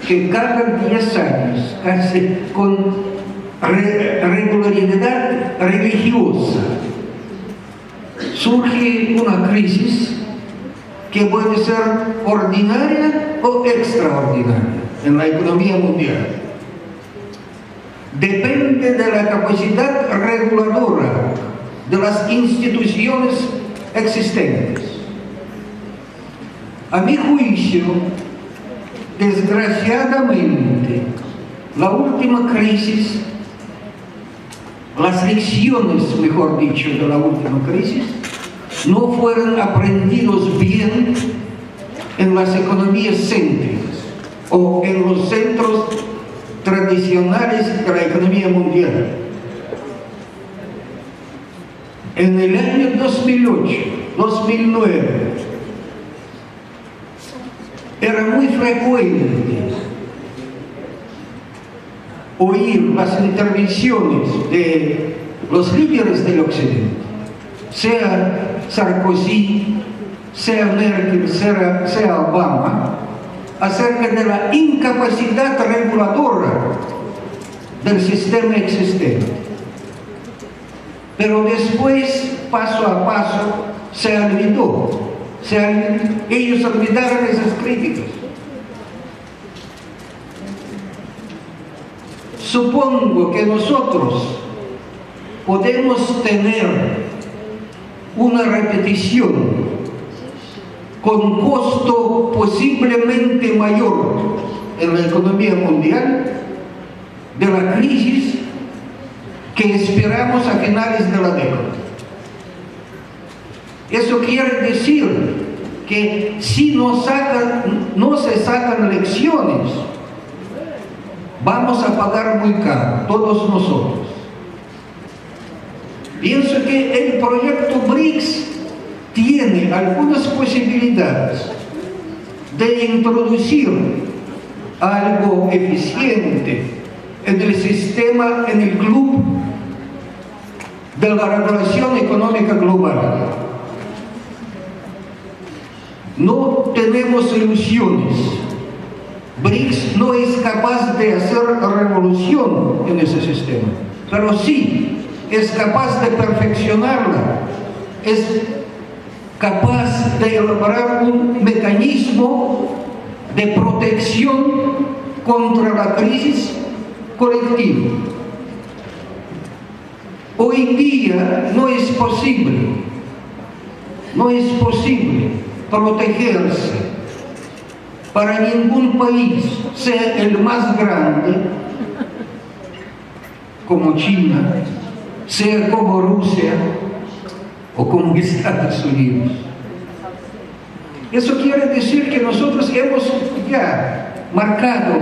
que cada 10 años, casi con regularidad religiosa, surge una crisis que puede ser ordinaria o extraordinaria en la economía mundial. Depende de la capacidad reguladora de las instituciones existentes. A mi juicio, desgraciadamente, la última crisis, las lecciones, mejor dicho, de la última crisis, no fueron aprendidos bien en las economías céntricas o en los centros tradicionales de la economía mundial. En el año 2008, 2009, era muy frecuente oír las intervenciones de los líderes del Occidente, sea Sarkozy, sea Merkel, sea Obama, acerca de la incapacidad reguladora del sistema existente. Pero después, paso a paso, se olvidó. Ellos olvidaron esas críticas. Supongo que nosotros podemos tener una repetición con costo posiblemente mayor en la economía mundial de la crisis que esperamos a finales de la década. Eso quiere decir que si no se sacan lecciones, vamos a pagar muy caro, todos nosotros. Pienso que el proyecto BRICS tiene algunas posibilidades de introducir algo eficiente en el sistema, en el club de la regulación económica global. No tenemos ilusiones. BRICS no es capaz de hacer revolución en ese sistema, pero sí es capaz de perfeccionarla, es capaz de elaborar un mecanismo de protección contra la crisis colectiva. Hoy día no es posible protegerse para ningún país, sea el más grande, como China, sea como Rusia o como Estados Unidos. Eso quiere decir que nosotros hemos ya marcado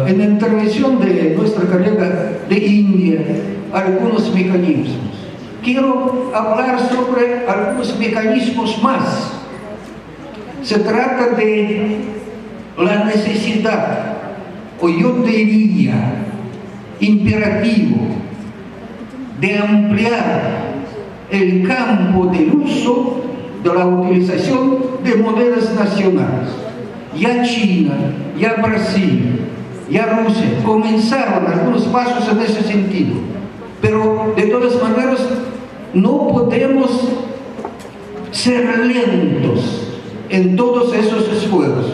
en la intervención de nuestra colega de India algunos mecanismos. Quiero hablar sobre algunos mecanismos más. Se trata de la necesidad, o yo diría imperativo, de ampliar el campo del uso de la utilización de monedas nacionales. Ya China, ya Brasil, ya Rusia comenzaron algunos pasos en ese sentido, pero de todas maneras no podemos ser lentos en todos esos esfuerzos.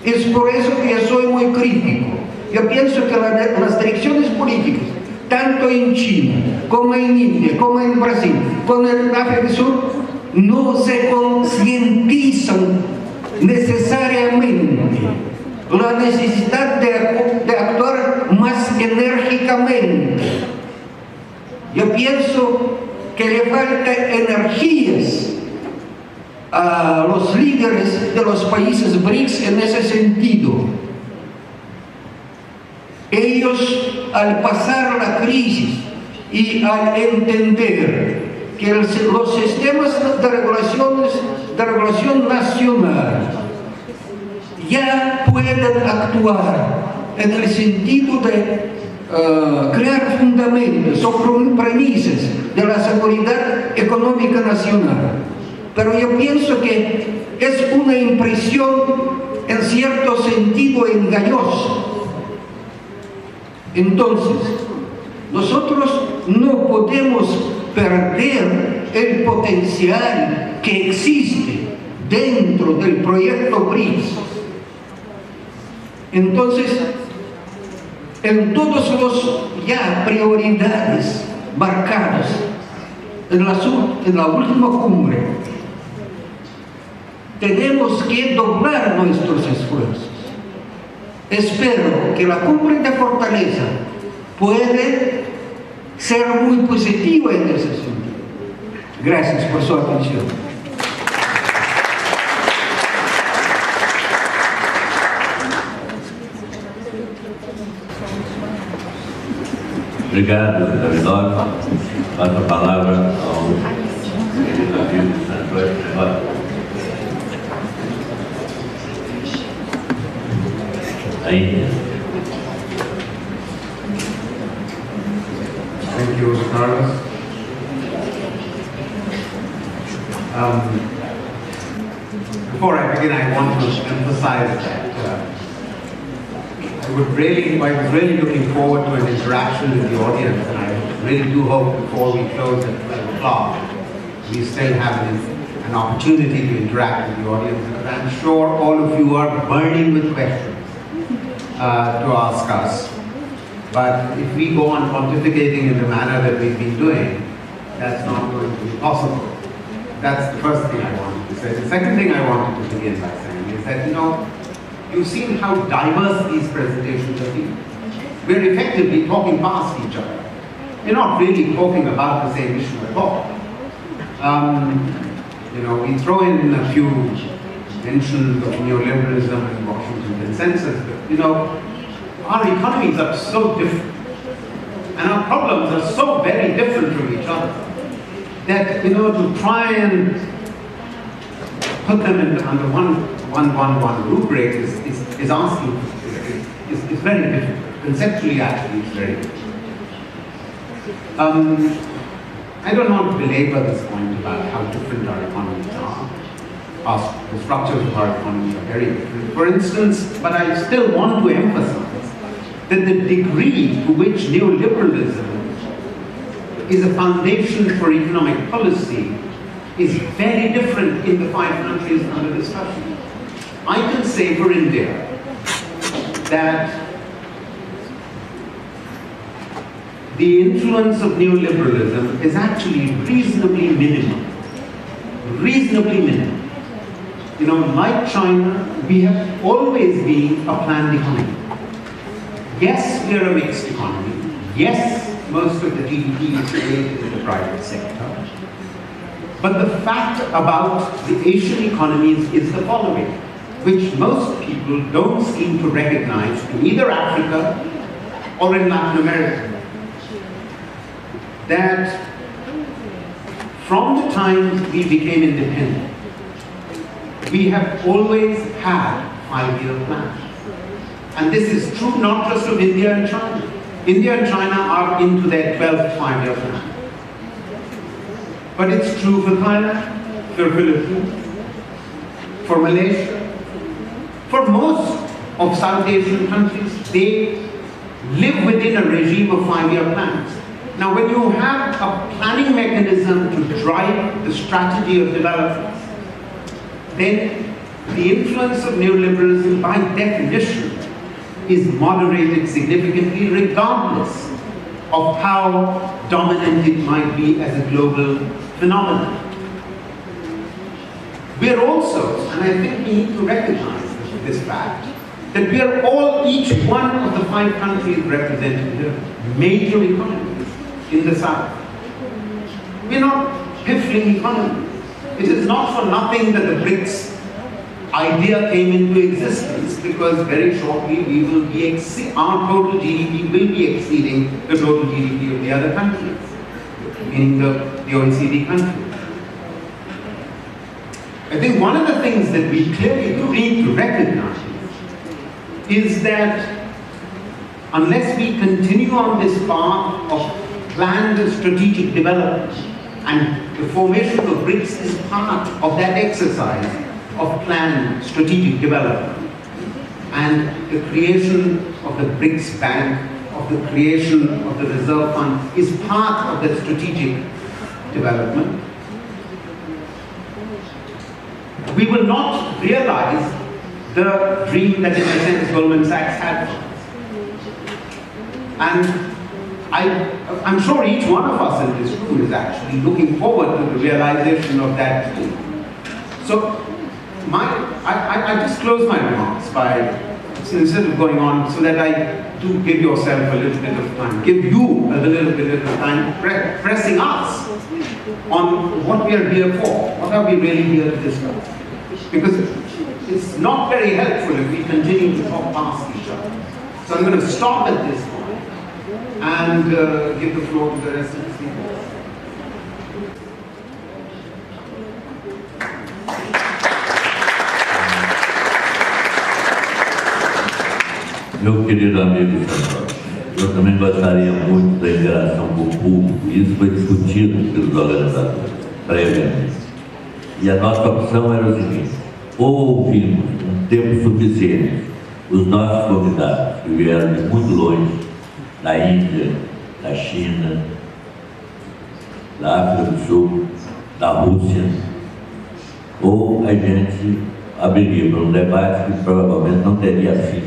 Es por eso que yo soy muy crítico. Yo pienso que las direcciones políticas, tanto en China, como en India, como en Brasil, como en África del Sur, no se concientizan necesariamente la necesidad de actuar más enérgicamente. Yo pienso que le falta energías a los líderes de los países BRICS en ese sentido. Ellos, al pasar la crisis y al entender que los sistemas de regulación nacional ya pueden actuar en el sentido de crear fundamentos o premisas de la seguridad económica nacional. Pero yo pienso que es una impresión en cierto sentido engañoso. Entonces, nosotros no podemos perder el potencial que existe dentro del proyecto BRICS. Entonces, en todos los ya prioridades marcadas en la última cumbre, tenemos que doblar nuestros esfuerzos. Espero que la cumbre de Fortaleza puede ser muy positiva en ese sentido. Gracias por su atención. Obrigado, Davidor. Passo a palavra ao David Santos. Aí. Thank you, Carlos. Before I begin, I want to emphasize that I was really looking forward to an interaction with the audience, and I really do hope before we close at 12 o'clock, we still have an opportunity to interact with the audience, because I'm sure all of you are burning with questions to ask us. But if we go on pontificating in the manner that we've been doing, that's not going to be possible. That's the first thing I wanted to say. The second thing I wanted to begin by saying is that, you've seen how diverse these presentations have been. We're effectively talking past each other. We're not really talking about the same issue at all. We throw in a few mentions of neoliberalism and Washington consensus, but our economies are so different, and our problems are so very different from each other, that to try and put them under one rubric is asking, is very difficult. Conceptually, actually, it's very difficult. I don't want to belabor this point about how different our economies are. The structures of our economy are very different. For instance, but I still want to emphasize that the degree to which neoliberalism is a foundation for economic policy is very different in the 5 countries under discussion. I can say for India that the influence of neoliberalism is actually reasonably minimal. Reasonably minimal. Like China, we have always been a planned economy. Yes, we are a mixed economy. Yes, most of the GDP is created in the private sector. But the fact about the Asian economies is the following, which most people don't seem to recognize in either Africa or in Latin America. That from the time we became independent, we have always had 5-year plans. And this is true not just of India and China. India and China are into their 12th 5-year plan. But it's true for Thailand, for Philippines, for Malaysia, for most of South Asian countries. They live within a regime of 5-year plans. Now, when you have a planning mechanism to drive the strategy of development, then the influence of neoliberalism, by definition, is moderated significantly regardless of how dominant it might be as a global phenomenon. We're also, and I think we need to recognize this fact, that we are all, each one of the 5 countries represented here, major economies in the South. We're not piffling economies. It is not for nothing that the BRICS idea came into existence, because very shortly we will be our total GDP will be exceeding the total GDP of the other countries, meaning the OECD countries. I think one of the things that we clearly do need to recognize is that unless we continue on this path of planned and strategic development, and the formation of BRICS is part of that exercise of planned strategic development, and the creation of the BRICS Bank, of the creation of the Reserve Fund is part of that strategic development. We will not realize the dream that in a sense Goldman Sachs had for us. And I'm sure each one of us in this room is actually looking forward to the realization of that dream. So I just close my remarks by, instead of going on, so that I do give yourself a little bit of time, give you a little bit of time, pressing us on what we are here for. What are we really here to discuss? Because it's not very helpful if we continue to talk past each other. So I'm going to stop at this point and give the floor to the rest of the speakers. Meu querido amigo Santoro, eu também gostaria muito da interação com o público. Isso foi discutido pelos organizadores previamente. E a nossa opção era o seguinte: ou ouvimos um tempo suficiente os nossos convidados que vieram de muito longe, da Índia, da China, da África do Sul, da Rússia, ou a gente abriria para um debate que provavelmente não teria fim,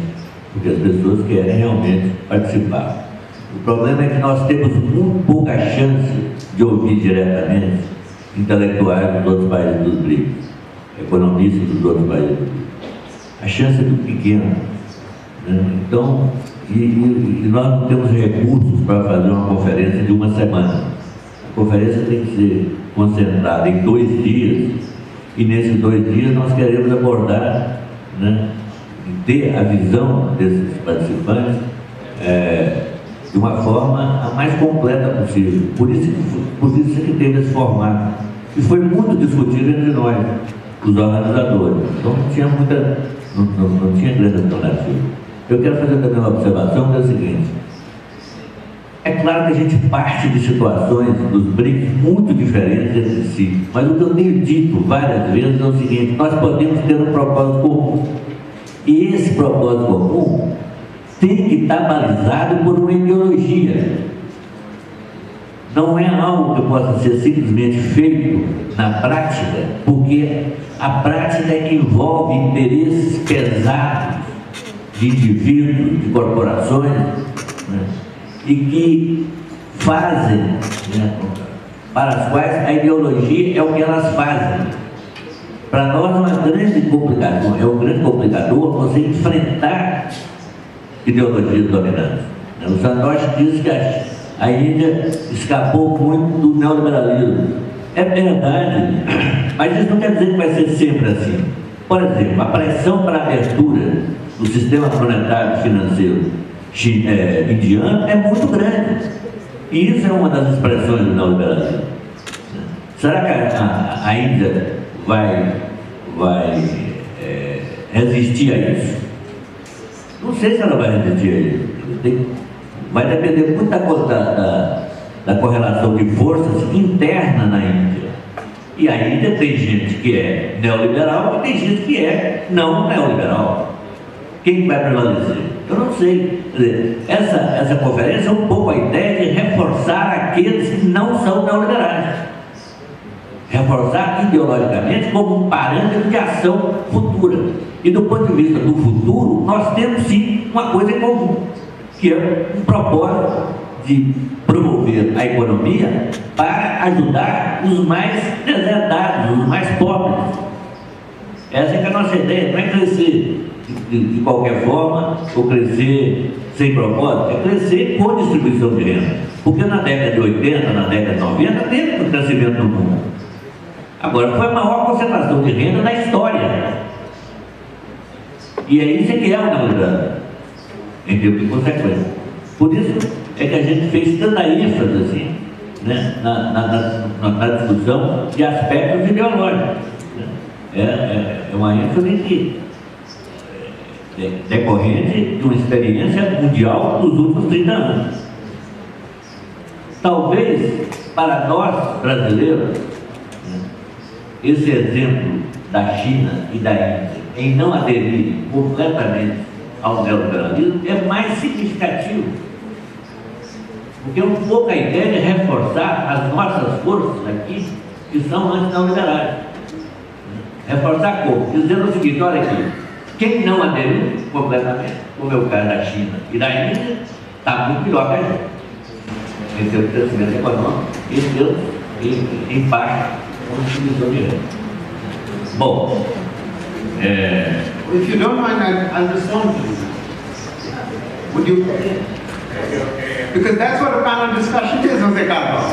porque as pessoas querem realmente participar. O problema é que nós temos muito pouca chance de ouvir diretamente intelectuais dos outros países dos BRICS, economistas dos outros países dos BRICS. A chance é muito pequena, né? Então, e nós não temos recursos para fazer uma conferência de uma semana. A conferência tem que ser concentrada em 2 dias, e nesses 2 dias nós queremos abordar, né, ter a visão desses participantes de uma forma a mais completa possível. Por isso que teve esse formato. E foi muito discutido entre nós, os organizadores. Então não tinha grande alternativa. Eu quero fazer também uma observação, que é o seguinte: é claro que a gente parte de situações dos BRICS muito diferentes entre si, mas o que eu tenho dito várias vezes é o seguinte: nós podemos ter um propósito comum. E esse propósito comum tem que estar balizado por uma ideologia. Não é algo que possa ser simplesmente feito na prática, porque a prática envolve interesses pesados de indivíduos, de corporações, né, e que fazem, né, para as quais a ideologia é o que elas fazem. Para nós é uma grande complicação, é um grande complicador você enfrentar ideologias dominantes. O Santoro disse que a Índia escapou muito do neoliberalismo. É verdade, mas isso não quer dizer que vai ser sempre assim. Por exemplo, a pressão para a abertura do sistema monetário financeiro indiano é muito grande. E isso é uma das expressões do neoliberalismo. Será que a Índia vai resistir a isso? Não sei se ela vai resistir a isso. Vai depender muito da correlação de forças interna na Índia. E a Índia tem gente que é neoliberal e tem gente que é não neoliberal. Quem vai prevalecer? Eu não sei. Quer dizer, essa conferência é um pouco a ideia de reforçar aqueles que não são neoliberais. Reforçar ideologicamente como um parâmetro de ação futura. E do ponto de vista do futuro, nós temos sim uma coisa em comum, que é um propósito de promover a economia para ajudar os mais deserdados, os mais pobres. Essa é a nossa ideia, não é crescer de qualquer forma, ou crescer sem propósito, é crescer com distribuição de renda. Porque na década de 80, na década de 90, teve um crescimento no mundo. Agora, foi a maior concentração de renda da história. E é isso que é o neoliberalismo, em termos de consequência. Por isso é que a gente fez tanta ênfase assim, né, na discussão de aspectos ideológicos. É uma ênfase que decorrente de uma experiência mundial dos últimos 30 anos. Talvez, para nós brasileiros, esse exemplo da China e da Índia em não aderir completamente ao neoliberalismo é mais significativo. Porque um pouco a ideia de reforçar as nossas forças aqui, que são anti-neoliberais. Reforçar como? Dizendo o seguinte, olha aqui, quem não aderiu completamente, como é o caso da China e da Índia, está muito pior que a gente. Em termos de crescimento econômico e em termos de impacto com a distribuição de renda. Bom, If you don't mind, I'll respond to you. Would you? Because that's what a panel discussion is, Jose Carlos.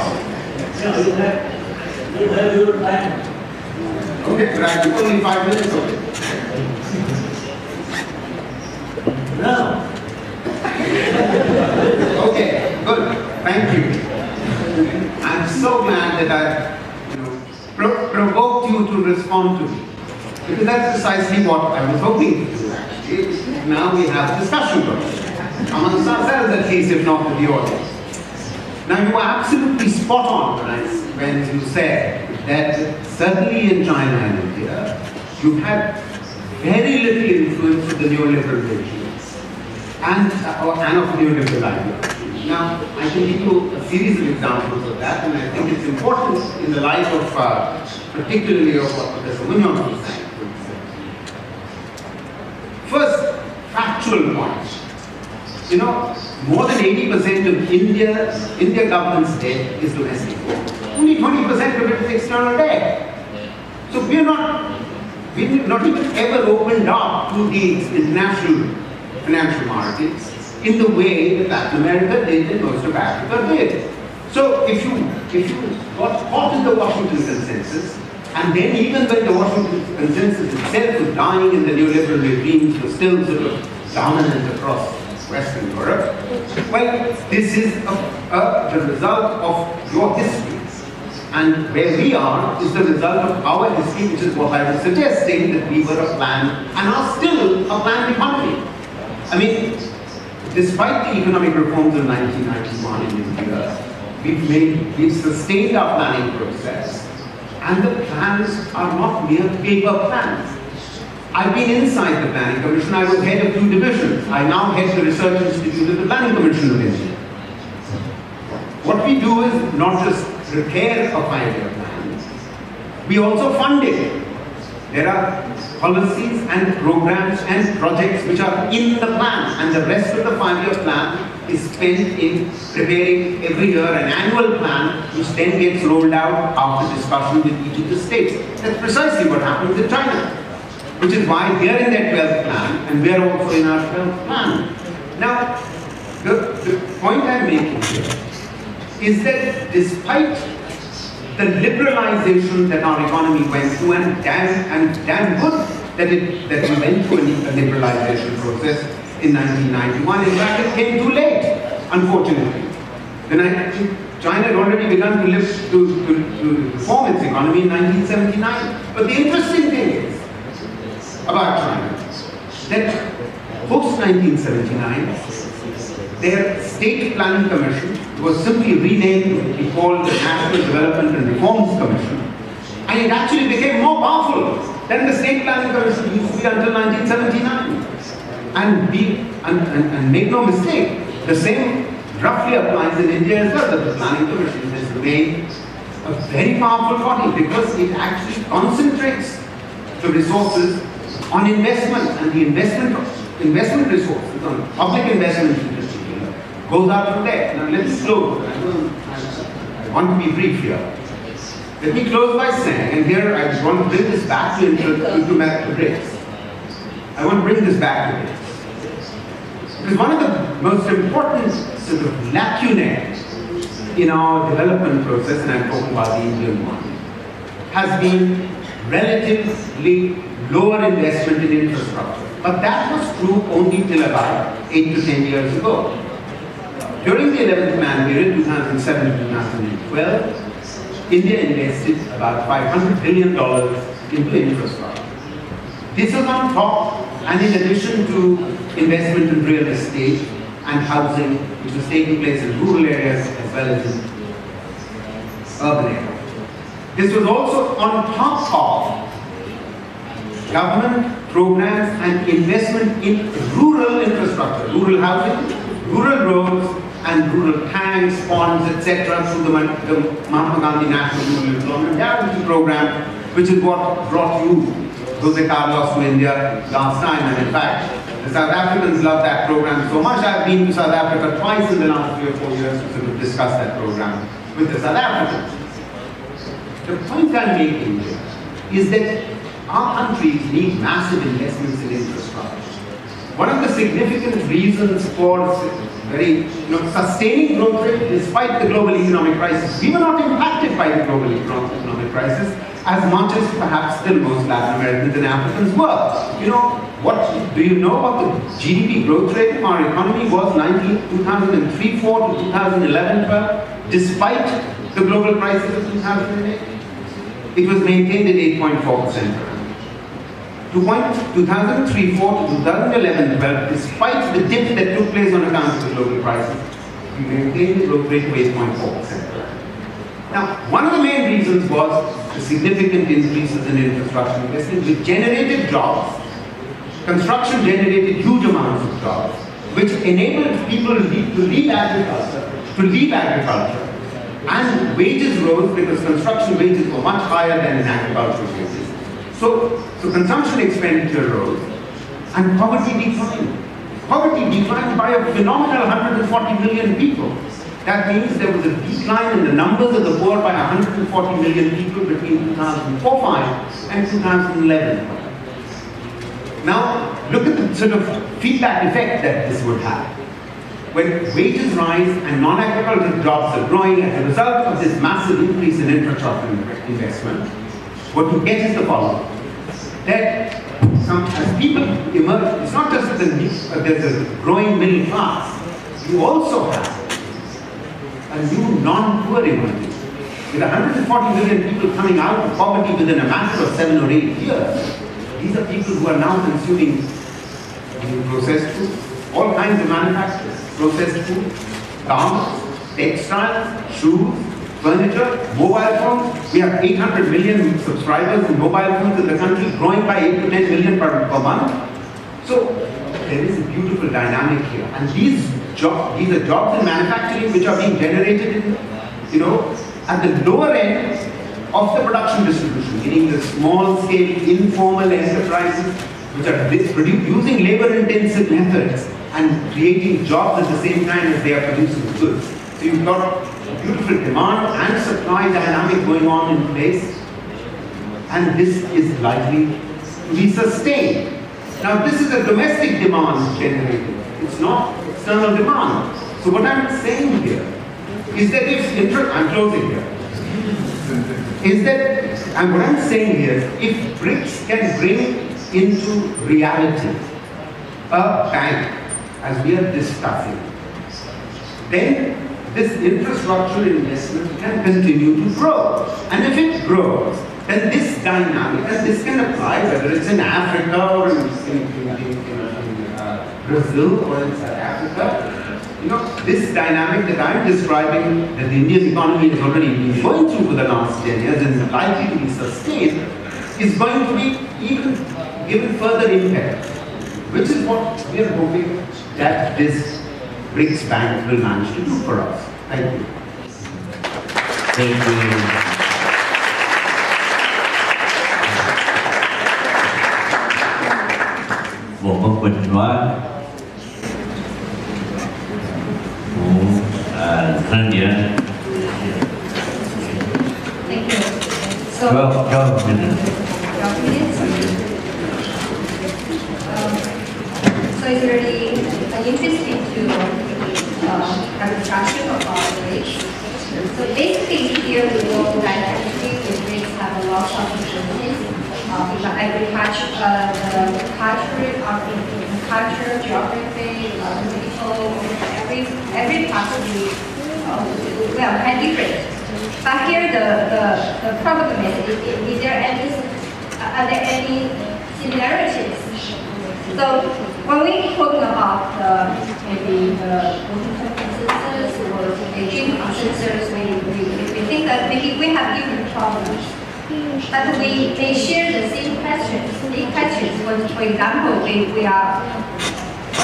You have your time. Okay, but I have only 5 minutes of it. No. Okay, good. Thank you. I'm so glad that I provoked you to respond to me. Because that's precisely what I was hoping to do, actually. Now we have discussion amongst ourselves, at least, if not with the audience. Now, you were absolutely spot on when you said that certainly in China and India, you've had very little influence of the neoliberal regimes and of neoliberal ideology. Now, I can give you a series of examples of that, and I think it's important in the light of, particularly of what Professor Munoz was saying. First, factual point. You know, more than 80% of India government's debt is domestic. Only 20% of it is external debt. So we've not even ever opened up to the international financial markets in the way that Latin America did and most of Africa did. So if you got caught in the Washington consensus, and then even when the Washington consensus itself was dying and the neoliberal regimes were still sort of dominant across Western Europe, well, this is the result of your history. And where we are is the result of our history, which is what I was suggesting, that we were a planned and are still a planned economy. I mean, despite the economic reforms of 1991 in India, we've sustained our planning process, and the plans are not mere paper plans. I've been inside the Planning Commission. I was head of 2 divisions. I now head the Research Institute of the Planning Commission of India. What we do is not just prepare a 5-year plan, we also fund it. There are policies and programs and projects which are in the plan, and the rest of the 5-year plan is spent in preparing every year an annual plan, which then gets rolled out after discussion with each of the states. That's precisely what happens in China, which is why they are in their 12th plan, and we are also in our 12th plan. Now, the point I'm making here is that despite the liberalization that our economy went through, and damn good that we went through a liberalization process in 1991. In fact, it came too late, unfortunately. China had already begun to reform its economy in 1979. But the interesting thing is about China that post-1979, their State Planning Commission was simply renamed to be called the National Development and Reforms Commission, and it actually became more powerful than the State Planning Commission used to be until 1979. And make no mistake, the same roughly applies in India as well, that the Planning Commission has remained a very powerful body because it actually concentrates the resources on investment, and the investment resources, on public investment in particular, goes out from there. Now let's close. I want to be brief here. Let me close by saying, and here I want to bring this back to BRICS. I want to bring this back to BRICS. Because one of the most important sort of lacunae in our development process, and I'm talking about the Indian one, has been relatively lower investment in infrastructure. But that was true only till about 8 to 10 years ago. During the 11th plan period, 2007 to 2012, India invested about $500 billion into infrastructure. This was on top, and in addition to investment in real estate and housing, which was taking place in rural areas as well as in urban areas. This was also on top of government programs and investment in rural infrastructure, rural housing, rural roads, and rural tanks, ponds, etc. through the Mahatma Gandhi National Rural Employment Guarantee Program, which is what brought you, Jose Carlos, to India last time. And in fact, the South Africans love that program so much. I've been to South Africa twice in the last 3 or 4 years to sort of discuss that program with the South Africans. The point I'm making here is that our countries need massive investments in infrastructure. One of the significant reasons for very sustaining growth rate despite the global economic crisis, we were not impacted by the global economic crisis as much as perhaps still most Latin Americans and Africans were. Do you know what the GDP growth rate of our economy was 2003-4 to 2011-12, despite the global crisis of 2008? It was maintained at 8.4%. 2003-4 to 2011-12, despite the dip that took place on account of the global crisis, we maintained the growth rate of 8.4%. Now, one of the main reasons was the significant increases in infrastructure investment, which generated jobs. Construction generated huge amounts of jobs, which enabled people to leave agriculture, and wages rose because construction wages were much higher than in agricultural wages. So consumption expenditure rose, and poverty declined. Poverty declined by a phenomenal 140 million people. That means there was a decline in the numbers of the poor by 140 million people between 2004-5 and 2011. Now, look at the sort of feedback effect that this would have. When wages rise and non-agricultural jobs are growing as a result of this massive increase in infrastructure investment, what you get is the following. That as people emerge, it's not just that there's a growing middle class, you also have a new non-poor emerging. With 140 million people coming out of poverty within a matter of 7 or 8 years, these are people who are now consuming processed food, all kinds of manufacturers, processed food, garments, textiles, shoes, furniture, mobile phones. We have 800 million subscribers in mobile phones in the country, growing by 8 to 10 million per month. So there is a beautiful dynamic here. And these are jobs in manufacturing which are being generated at the lower end of the production distribution, meaning the small-scale informal enterprises which are using labor-intensive methods and creating jobs at the same time as they are producing goods. So you've got a beautiful demand and supply dynamic going on in place, and this is likely to be sustained. Now, this is a domestic demand generated. It's not external demand. So what I'm saying here is that I'm closing here. What I'm saying here is, if BRICS can bring into reality a bank, as we are discussing, then this infrastructure investment can continue to grow. And if it grows, then this dynamic, and this can apply whether it's in Africa or in Brazil or in South Africa, this dynamic that I'm describing, that the Indian economy has already been going through for the last 10 years and is likely to be sustained, is going to be even given further impact, which is what we are hoping that this BRICS Bank will manage to do for us. Thank you. Thank you. Bom, vamos continuar com a Zâmbia. Thank you. So, 12 minutes. 12 minutes. So it's really interesting to have a discussion about BRICS. So basically here we know that actually the BRICS have a lot of differences. Agriculture, culture, geography, political, every part of the and different. But here the problem is are there any similarities? So when we talk about maybe the Washington consensus or Beijing consensus, we think that maybe we have different problems. but we share the same questions. For example, we are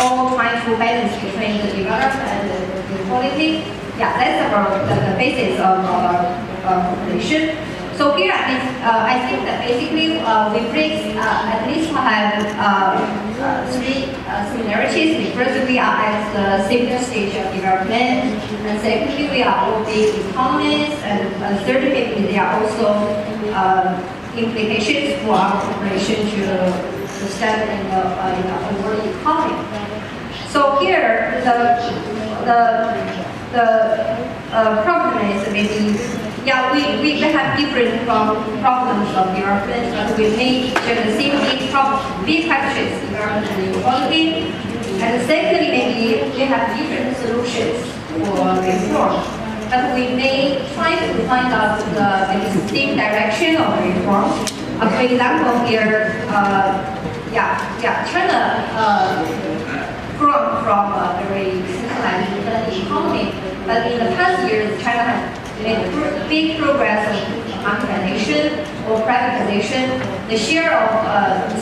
all trying to balance between the development and the equality. Yeah, that's about the basis of our cooperation. So here I think that basically we BRICS at least have three similarities. First, we are at the similar stage of development, and secondly, we are all big economies, and thirdly, maybe there are also implications for our cooperation to stand in the world economy. So here, the problem is maybe, yeah, we have different problems of development, but we may share the same big questions, development and equality. And secondly, maybe we have different solutions for reform, but we may try to find out the same direction of reform. For example, here, China grew from a very centralized economy, but in the past years, China has made big progress in marketization or privatization. The share of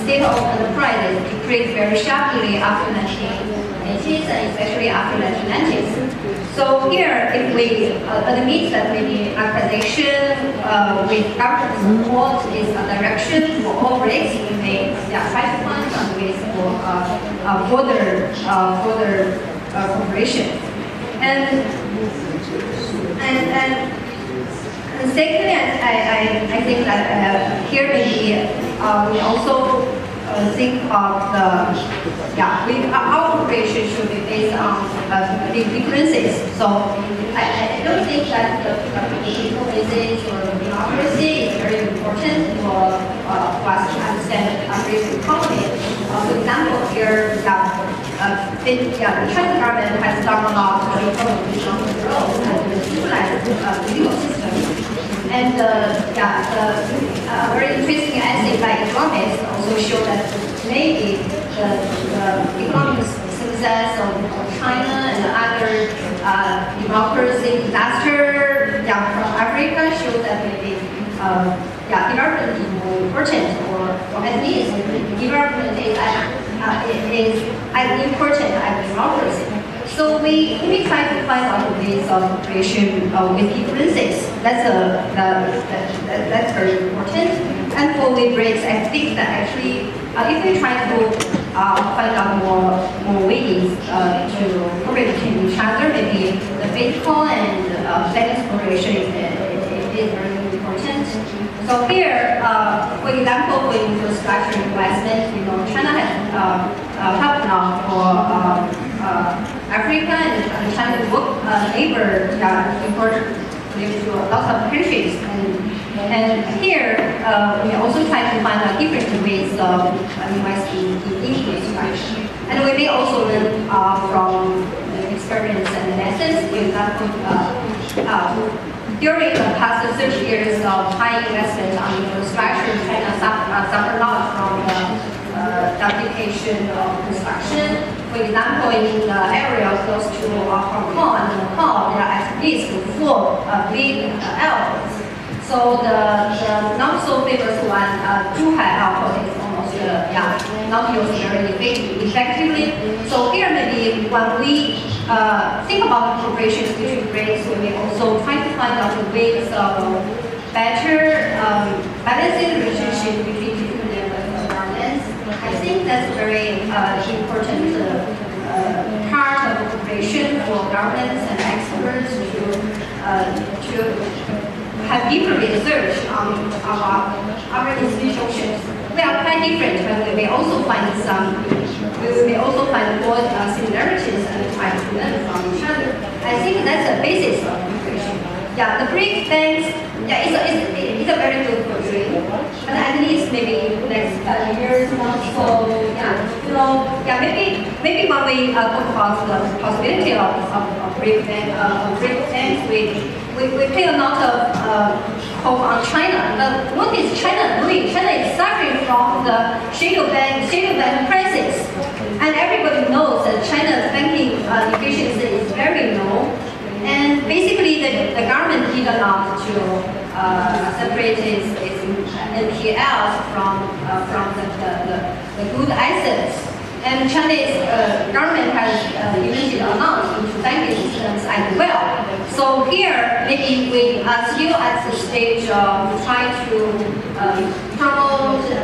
state-owned enterprises decreased very sharply after 1980s and especially after 1990s. So here, if we admit that maybe marketization with government support is a direction for all BRICS, we may try to find some ways for further cooperation. And secondly, I think that here maybe we also think of our cooperation should be based on big differences. So I don't think that the differences or democracy is very important for us to understand our economy. For example, here, the Chinese government has done a lot to improve economic growth and stabilize the legal system. And a very interesting essay by economists also show that maybe the economic success of China and other democracy disaster from Africa show that maybe development is more important, or at least development is as important as democracy. So we try to find out ways of cooperation with differences. That's very important. And for the BRICS, I think that actually, if we try to find out more ways to cooperate between each other, maybe the physical and business cooperation is very important. So here, for example, for infrastructure investment, China has helped now for Africa and China work neighbor important to a lot of countries. And here, we also try to find out different ways of investing in infrastructure. And we may also learn from the experience and lessons. For example, during the past 30 years of high investment on infrastructure, China suffered a lot from the duplication of construction. For example, in the area close to Hong Kong and Macau, there are at least 4 big airports. So the not so famous one, Zhuhai Airport, is almost not used very effectively. So here maybe when we think about cooperation between BRICS, we may also try to find out ways of better balancing the relationship between different levels of governance. I think that's a very important part of cooperation for governments and experts to have deeper research on our institutions. We are quite different, but we may also find more similarities and try to learn from each other. I think that's the basis of cooperation. Yeah, the BRICS banks, it's a very good country, but at least maybe next years not so. Maybe when we talk about the possibility of BRICS banks, we pay a lot of hope on China. But what is China doing? China is suffering from the shadow bank crisis, and everybody knows that China's banking efficiency is very low. And basically, the government did a lot to separated its NPLs from the good assets. And Chinese government has limited amount into banking systems as well. So here, maybe we are still at the stage of trying to promote the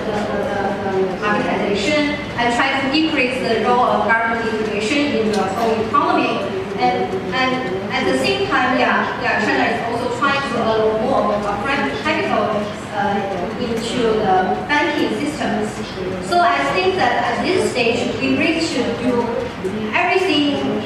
marketization and try to decrease the role of government integration in the whole economy. And at the same time, China is also trying to allow more of private capital into the banking systems. So I think that at this stage, we really should do everything,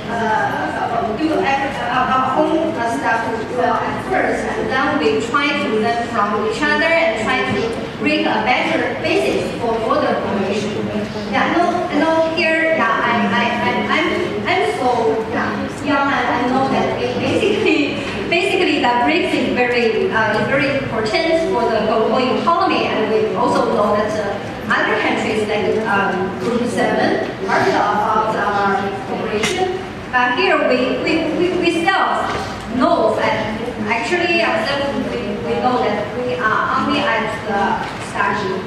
do our own stuff well at first, and then we try to learn from each other and try to bring a better basis for further cooperation. Yeah, I know here, I'm so young, and I know that basically that BRICS is very important for the global economy, and we also know that other countries like Group 7 are about our cooperation. But here we still know that actually ourselves we know that we are only at the starting.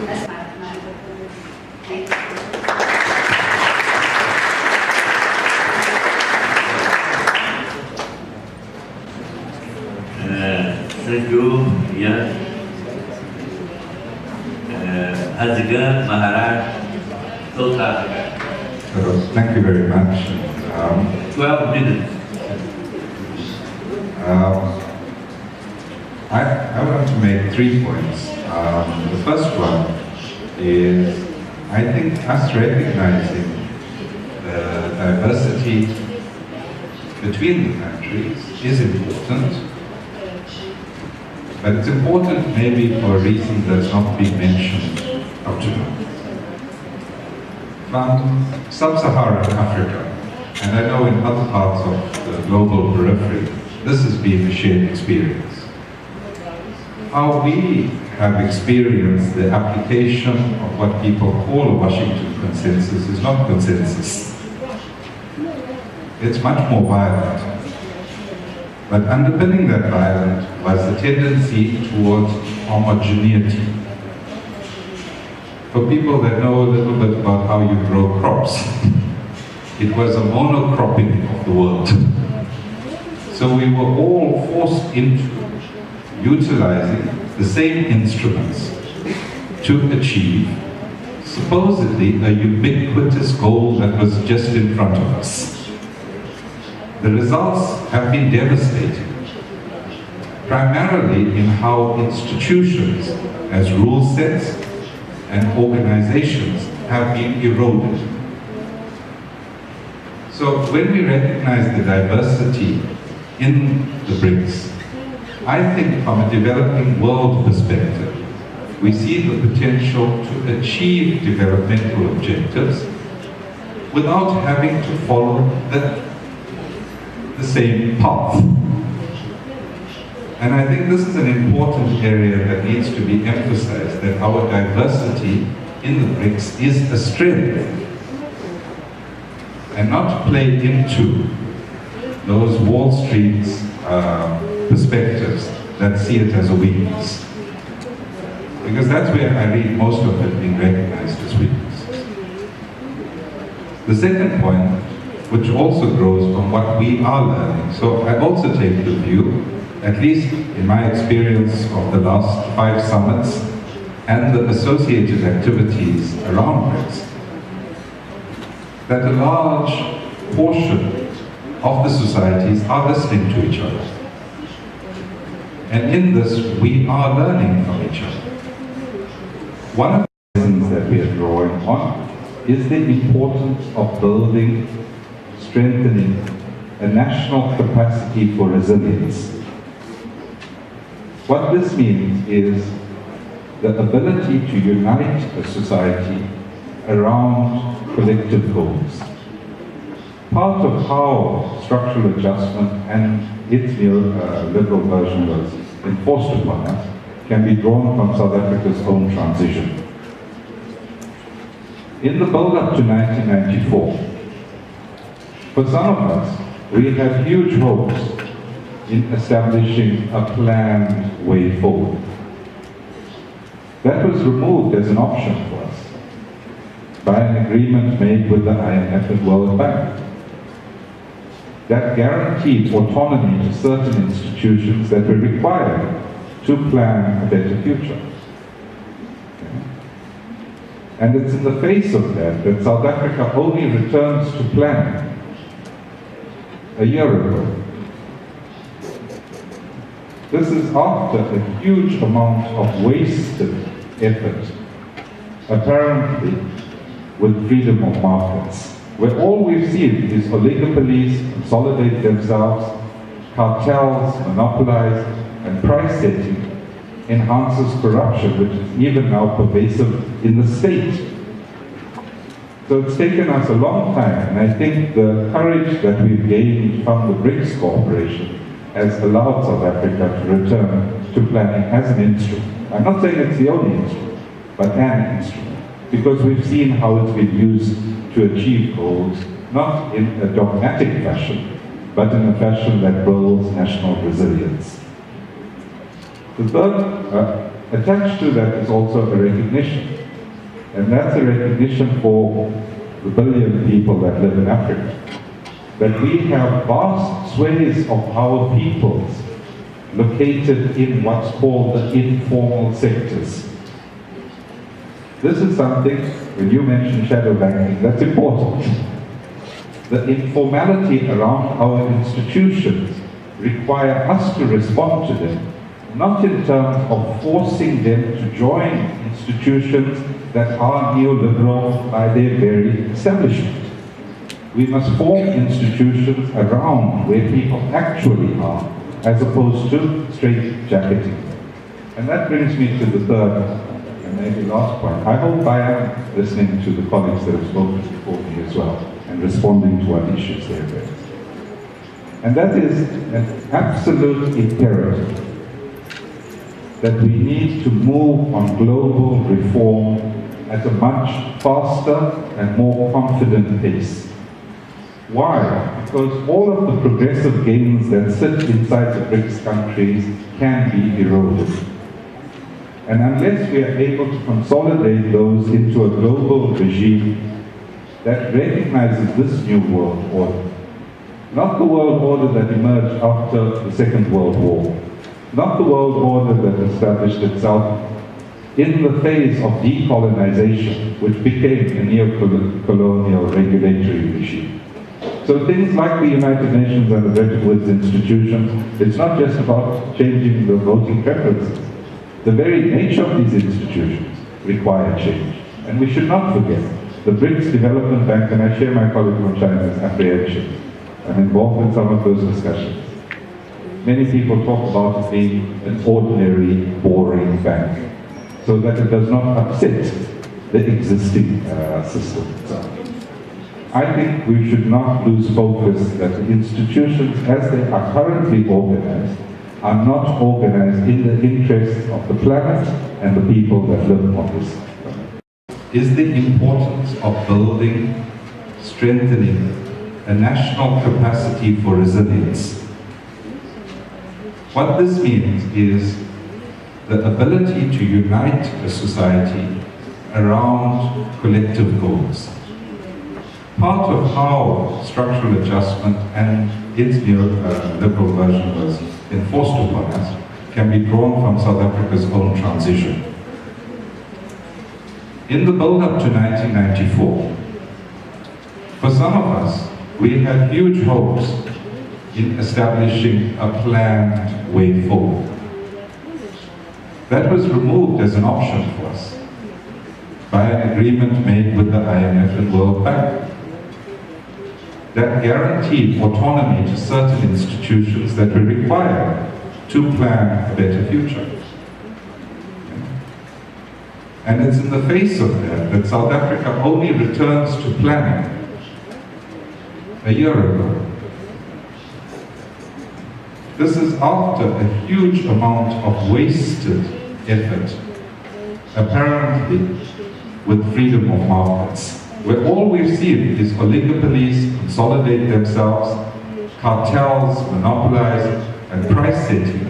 That's my thank you. Thank you, Ian. Hazigan Maharaj, South Africa. Thank you very much. 12 minutes. I want to make 3 points. The first one is, I think us recognizing the diversity between the countries is important. But it's important maybe for a reason that's not been mentioned up to now. From sub-Saharan Africa, and I know in other parts of the global periphery, this has been a shared experience. How we have experienced the application of what people call a Washington consensus is not consensus. It's much more violent. But underpinning that violence was the tendency towards homogeneity. For people that know a little bit about how you grow crops, it was a monocropping of the world. So we were all forced into utilizing the same instruments to achieve supposedly a ubiquitous goal that was just in front of us. The results have been devastating, primarily in how institutions as rule sets and organizations have been eroded. So when we recognize the diversity in the BRICS, I think from a developing world perspective, we see the potential to achieve developmental objectives without having to follow the same path. And I think this is an important area that needs to be emphasized, that our diversity in the BRICS is a strength and not play into those Wall Street perspectives that see it as a weakness. Because that's where I read most of it being recognized as weaknesses. The second point, which also grows from what we are learning. So I also take the view, at least in my experience of the last 5 summits and the associated activities around BRICS, that a large portion of the societies are listening to each other. And in this, we are learning from each other. One of the lessons that we are drawing on is the importance of building, strengthening a national capacity for resilience. What this means is the ability to unite a society around collective goals. Part of how structural adjustment and its neoliberal version was enforced upon us can be drawn from South Africa's own transition. In the build-up to 1994, for some of us, we had huge hopes in establishing a planned way forward. That was removed as an option for us by an agreement made with the IMF and World Bank. That guaranteed autonomy to certain institutions that were required to plan a better future. And it's in the face of that that South Africa only returns to planning a year ago. This is after a huge amount of wasted effort, apparently with freedom of markets, where all we've seen is oligopolies consolidate themselves, cartels monopolize, and price setting enhances corruption, which is even now pervasive in the state. So it's taken us a long time, and I think the courage that we've gained from the BRICS cooperation has allowed South Africa to return to planning as an instrument. I'm not saying it's the only instrument, but an instrument, because we've seen how it's been used to achieve goals, not in a dogmatic fashion, but in a fashion that builds national resilience. The third, attached to that is also a recognition, and that's a recognition for the billion people that live in Africa, that we have vast swathes of our peoples located in what's called the informal sectors. This is something, when you mention shadow banking, that's important. The informality around our institutions require us to respond to them, not in terms of forcing them to join institutions that are neoliberal by their very establishment. We must form institutions around where people actually are, as opposed to straight-jacketing. And that brings me to the third and maybe last point. I hope I am listening to the colleagues that have spoken before me as well, and responding to what issues they have raised. And that is an absolute imperative that we need to move on global reform at a much faster and more confident pace. Why? Because all of the progressive gains that sit inside the BRICS countries can be eroded. And unless we are able to consolidate those into a global regime that recognizes this new world order, not the world order that emerged after the Second World War, not the world order that established itself in the phase of decolonization, which became a neo-colonial regulatory regime. So things like the United Nations and the Bretton Woods institutions, it's not just about changing the voting preferences. The very nature of these institutions require change. And we should not forget, the BRICS Development Bank, and I share my colleague from China's apprehensions. I'm involved in some of those discussions. Many people talk about it being an ordinary, boring bank, so that it does not upset the existing system itself. I think we should not lose focus that the institutions, as they are currently organized, are not organized in the interests of the planet and the people that live on this planet. Is the importance of building, strengthening a national capacity for resilience. What this means is the ability to unite a society around collective goals. Part of how structural adjustment and its neoliberal version was enforced upon us can be drawn from South Africa's own transition. In the build-up to 1994, for some of us, we had huge hopes in establishing a planned way forward. That was removed as an option for us by an agreement made with the IMF and World Bank that guaranteed autonomy to certain institutions that were required to plan a better future. And it's in the face of that South Africa only returns to planning a year ago. This is after a huge amount of wasted effort, apparently with freedom of markets, where all we've seen is oligopolies consolidate themselves, cartels monopolize, and price setting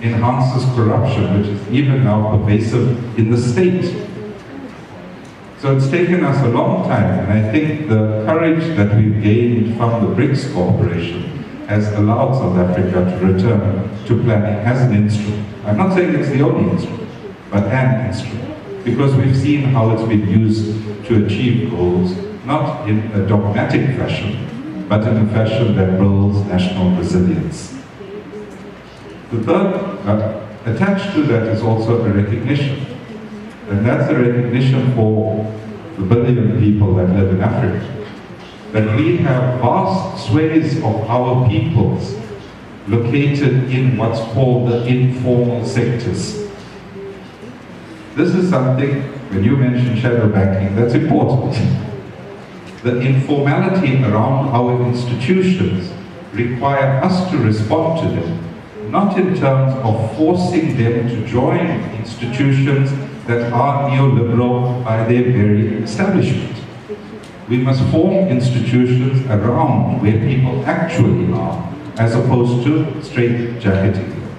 enhances corruption, which is even now pervasive in the state. So it's taken us a long time, and I think the courage that we've gained from the BRICS cooperation has allowed South Africa to return to planning as an instrument. I'm not saying it's the only instrument, but an instrument, because we've seen how it's been used to achieve goals, not in a dogmatic fashion, but in a fashion that builds national resilience. The third, attached to that is also a recognition, and that's a recognition for the billion people that live in Africa, that we have vast swathes of our peoples located in what's called the informal sectors. This is something, when you mention shadow banking, that's important. The informality around our institutions require us to respond to them, not in terms of forcing them to join institutions that are neoliberal by their very establishment. We must form institutions around where people actually are, as opposed to straight-jacketing them.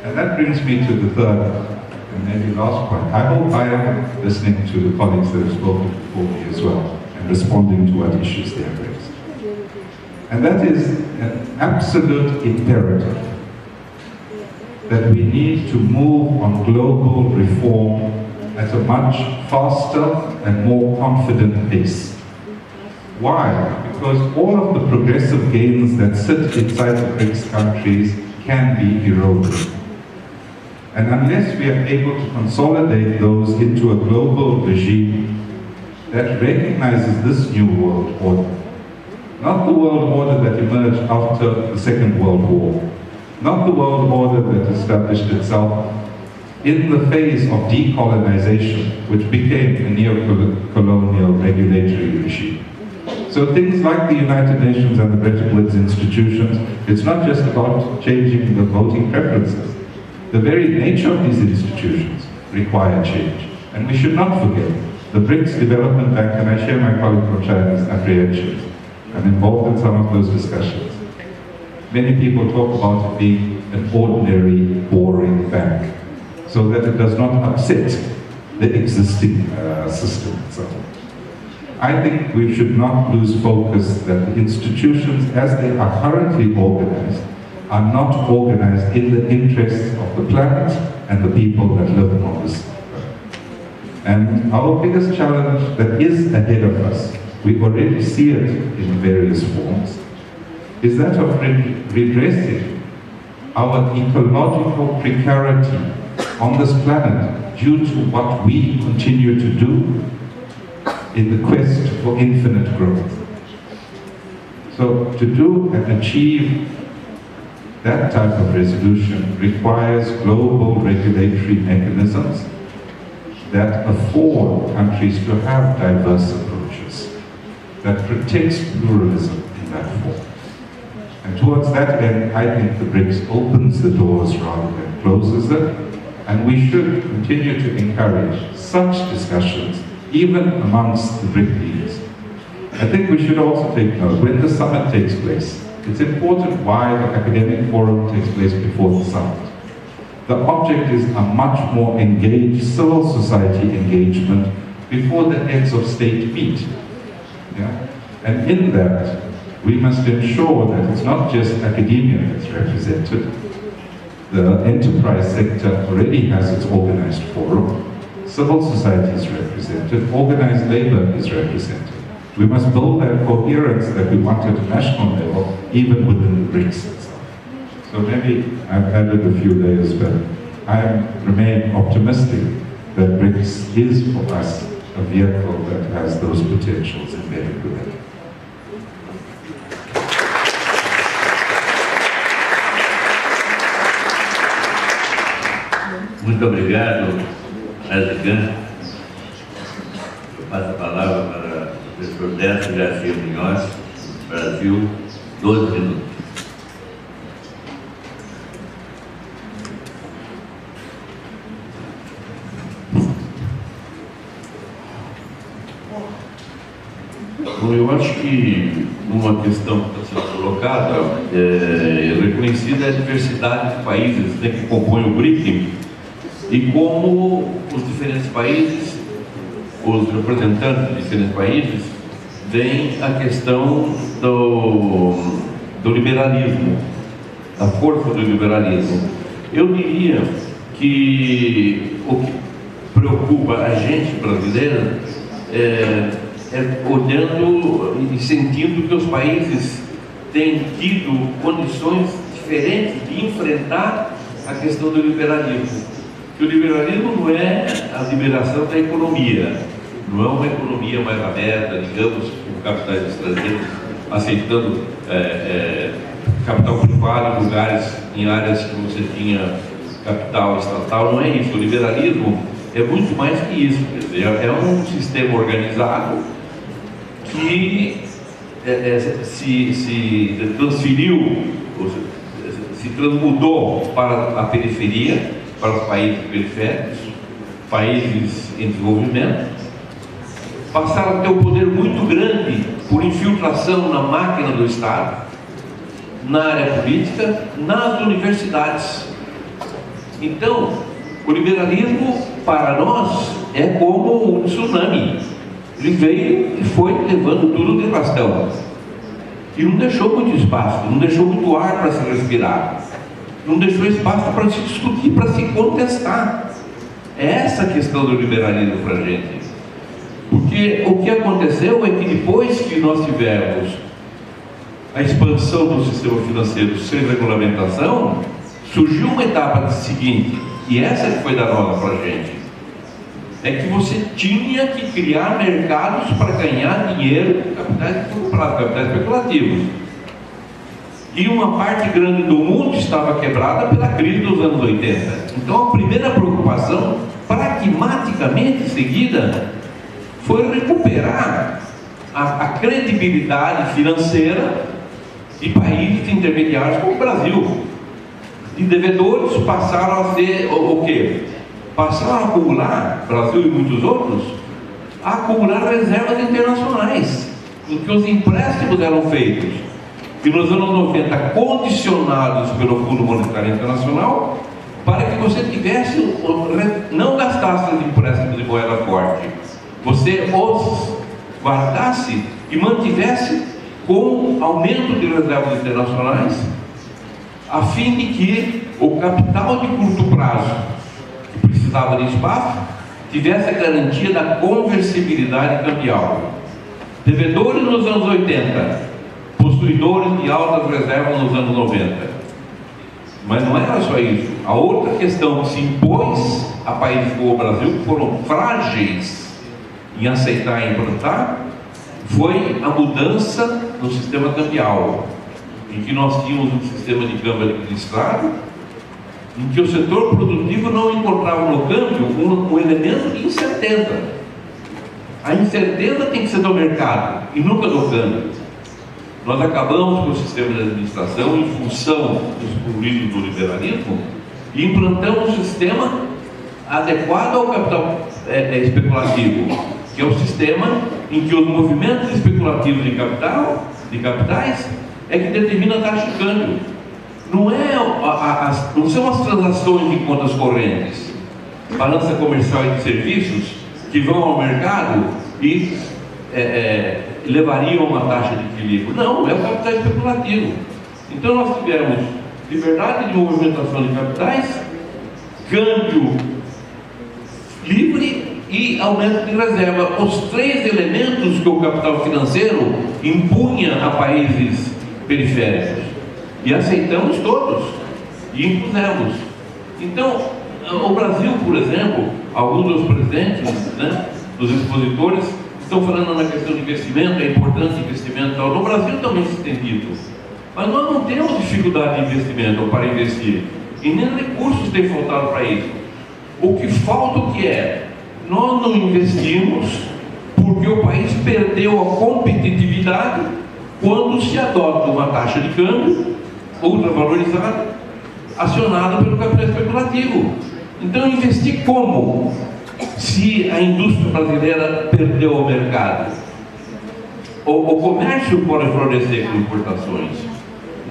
And that brings me to the third and maybe last point. I hope I am listening to the colleagues that have spoken before me as well, and responding to what issues they have raised. And that is an absolute imperative, that we need to move on global reform at a much faster and more confident pace. Why? Because all of the progressive gains that sit inside the BRICS countries can be eroded. And unless we are able to consolidate those into a global regime that recognizes this new world order, not the world order that emerged after the Second World War, not the world order that established itself in the phase of decolonization, which became a neo-colonial regulatory regime. So things like the United Nations and the Bretton Woods institutions, it's not just about changing the voting preferences. The very nature of these institutions require change. And we should not forget the BRICS Development Bank, and I share my colleague from China's apprehensions. I'm involved in some of those discussions. Many people talk about it being an ordinary, boring bank, so that it does not upset the existing system itself. I think we should not lose focus that the institutions, as they are currently organized, are not organized in the interests of the planet and the people that live on this planet. And our biggest challenge that is ahead of us, we already see it in various forms, is that of redressing our ecological precarity on this planet due to what we continue to do in the quest for infinite growth. So to do and achieve that type of resolution requires global regulatory mechanisms that afford countries to have diverse approaches, that protects pluralism in that form. And towards that end, I think the BRICS opens the doors rather than closes it, and we should continue to encourage such discussions even amongst the BRIC leaders. I think we should also take note, when the summit takes place, it's important why the academic forum takes place before the summit. The object is a much more engaged civil society engagement before the heads of state meet. Yeah? And in that, we must ensure that it's not just academia that's represented. The enterprise sector already has its organized forum. Civil society is represented, organized labor is represented. We must build that coherence that we want at a national level, even within the BRICS itself. So maybe I've added a few layers, but I remain optimistic that BRICS is for us a vehicle that has those potentials embedded within it. Muito obrigado, Azigan. Eu passo a palavra para o professor Décio Garcia Munhoz, Brasil, 12 minutos. Bom, eu acho que uma questão que está sendo colocada, reconhecida a diversidade de países, né, que compõem o BRIC, e como os diferentes países, os representantes de diferentes países, veem a questão do liberalismo, a força do liberalismo. Eu diria que o que preocupa a gente brasileira é olhando e sentindo que os países têm tido condições diferentes de enfrentar a questão do liberalismo. Que o liberalismo não é a liberação da economia, não é uma economia mais aberta, digamos, com capitais estrangeiros aceitando capital privado em áreas que você tinha capital estatal. Não é isso. O liberalismo é muito mais que isso. Quer dizer, é um sistema organizado que se transferiu, se transmudou para a periferia, para os países periféricos, países em desenvolvimento, passaram a ter um poder muito grande por infiltração na máquina do Estado, na área política, nas universidades. Então, o liberalismo para nós é como um tsunami. Ele veio e foi levando tudo de arrastão. E não deixou muito espaço, não deixou muito ar para se respirar, não deixou espaço para se discutir, para se contestar. É essa a questão do liberalismo para a gente. Porque o que aconteceu é que depois que nós tivemos a expansão do sistema financeiro sem regulamentação, surgiu uma etapa seguinte, e essa que foi danosa para a gente, é que você tinha que criar mercados para ganhar dinheiro com capitais especulativos. E uma parte grande do mundo estava quebrada pela crise dos anos 80. Então a primeira preocupação, pragmaticamente seguida, foi recuperar a credibilidade financeira de países intermediários como o Brasil. E devedores passaram a ser o quê? Passaram a acumular, Brasil e muitos outros, a acumular reservas internacionais, em que os empréstimos eram feitos, e nos anos 90 condicionados pelo Fundo Monetário Internacional, para que você tivesse, não gastasse os empréstimos de moeda forte, você os guardasse e mantivesse com aumento de reservas internacionais, a fim de que o capital de curto prazo, que precisava de espaço, tivesse a garantia da conversibilidade cambial. Devedores nos anos 80, possuidores de altas reservas nos anos 90. Mas não era só isso. A outra questão que se impôs a países como o Brasil, que foram frágeis em aceitar e implantar, foi a mudança no sistema cambial, em que nós tínhamos um sistema de câmbio administrado, em que o setor produtivo não encontrava no câmbio um elemento de incerteza. A incerteza tem que ser do mercado e nunca do câmbio. Nós acabamos com o sistema de administração em função dos ruídos do liberalismo e implantamos um sistema adequado ao capital especulativo, que é o sistema em que os movimentos especulativos de capitais é que determina a taxa de câmbio. Não são as transações de contas correntes, balança comercial e de serviços, que vão ao mercado e levariam a uma taxa de equilíbrio. Não, é o capital especulativo. Então nós tivemos liberdade de movimentação de capitais, câmbio livre e aumento de reserva. Os três elementos que o capital financeiro impunha a países periféricos. E aceitamos todos e impusemos. Então, o Brasil, por exemplo, alguns dos presidentes, né, dos expositores, estão falando na questão de investimento, é importante investimento e tal. No Brasil também se tem dito. Mas nós não temos dificuldade de investimento para investir. E nem recursos têm faltado para isso. O que falta o que é? Nós não investimos porque o país perdeu a competitividade quando se adota uma taxa de câmbio ultravalorizada, acionada pelo capital especulativo. Então, investir como? Se a indústria brasileira perdeu o mercado. O comércio pode florescer com importações,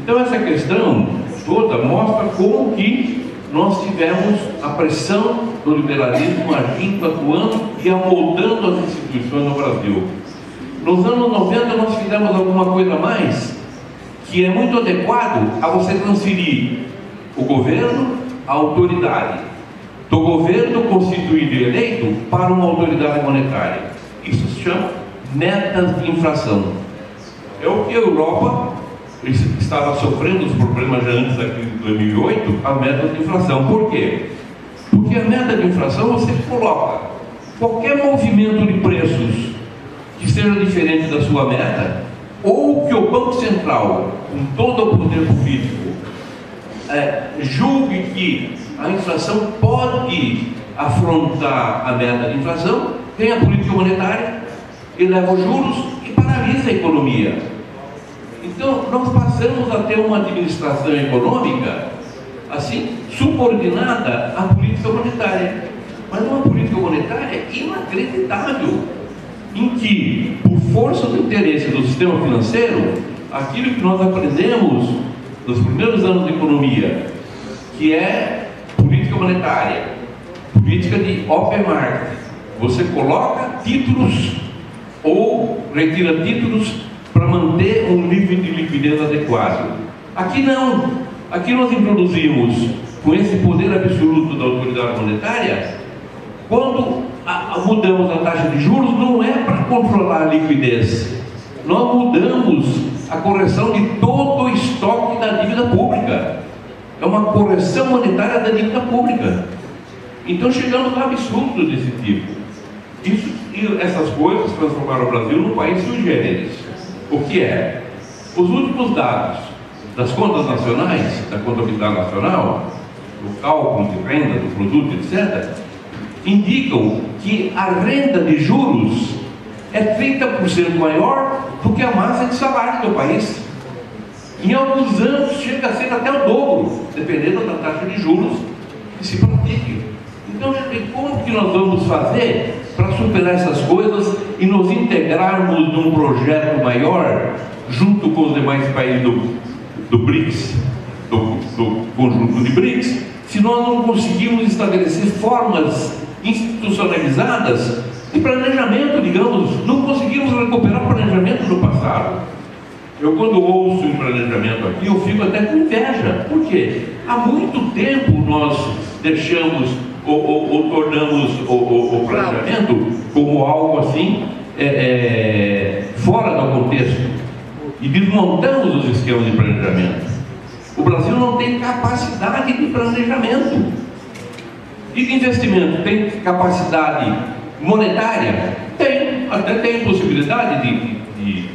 Então essa questão toda mostra como que nós tivemos a pressão do liberalismo agindo, atuando e amoldando as instituições no Brasil. Nos anos 90 nós fizemos alguma coisa a mais, que é muito adequado a você transferir o governo, a autoridade, do governo constituído e eleito para uma autoridade monetária. Isso se chama metas de inflação. É o que a Europa estava sofrendo os problemas já antes da crise de 2008, a meta de inflação. Por quê? Porque a meta de inflação você coloca qualquer movimento de preços que seja diferente da sua meta, ou que o Banco Central, com todo o poder político, julgue que a inflação pode afrontar a meta de inflação, tem a política monetária, eleva os juros e paralisa a economia. Então, nós passamos a ter uma administração econômica, assim, subordinada à política monetária. Mas uma política monetária inacreditável, em que, por força do interesse do sistema financeiro, aquilo que nós aprendemos nos primeiros anos de economia, que é política monetária, política de open market, você coloca títulos ou retira títulos para manter um nível de liquidez adequado. Aqui não. Aqui nós introduzimos, com esse poder absoluto da autoridade monetária, quando mudamos a taxa de juros, não é para controlar a liquidez. Nós mudamos a correção de todo o estoque da dívida pública. É uma correção monetária da dívida pública. Então chegamos a absurdos desse tipo. Essas coisas transformaram o Brasil num país sui generis. O que é? Os últimos dados das contas nacionais, da contabilidade nacional, do cálculo de renda, do produto, etc., indicam que a renda de juros é 30% maior do que a massa de salário do país. Em alguns anos chega a ser até o dobro, dependendo da taxa de juros que se pratique. Então, como que nós vamos fazer para superar essas coisas e nos integrarmos num projeto maior, junto com os demais países do BRICS, do conjunto de BRICS, se nós não conseguimos estabelecer formas institucionalizadas de planejamento, digamos, não conseguimos recuperar o planejamento do passado. Eu, quando ouço um planejamento aqui, eu fico até com inveja. Por quê? Há muito tempo nós deixamos ou tornamos o planejamento como algo assim fora do contexto e desmontamos os esquemas de planejamento. O Brasil não tem capacidade de planejamento e de investimento. Tem capacidade monetária? Tem, até tem possibilidade de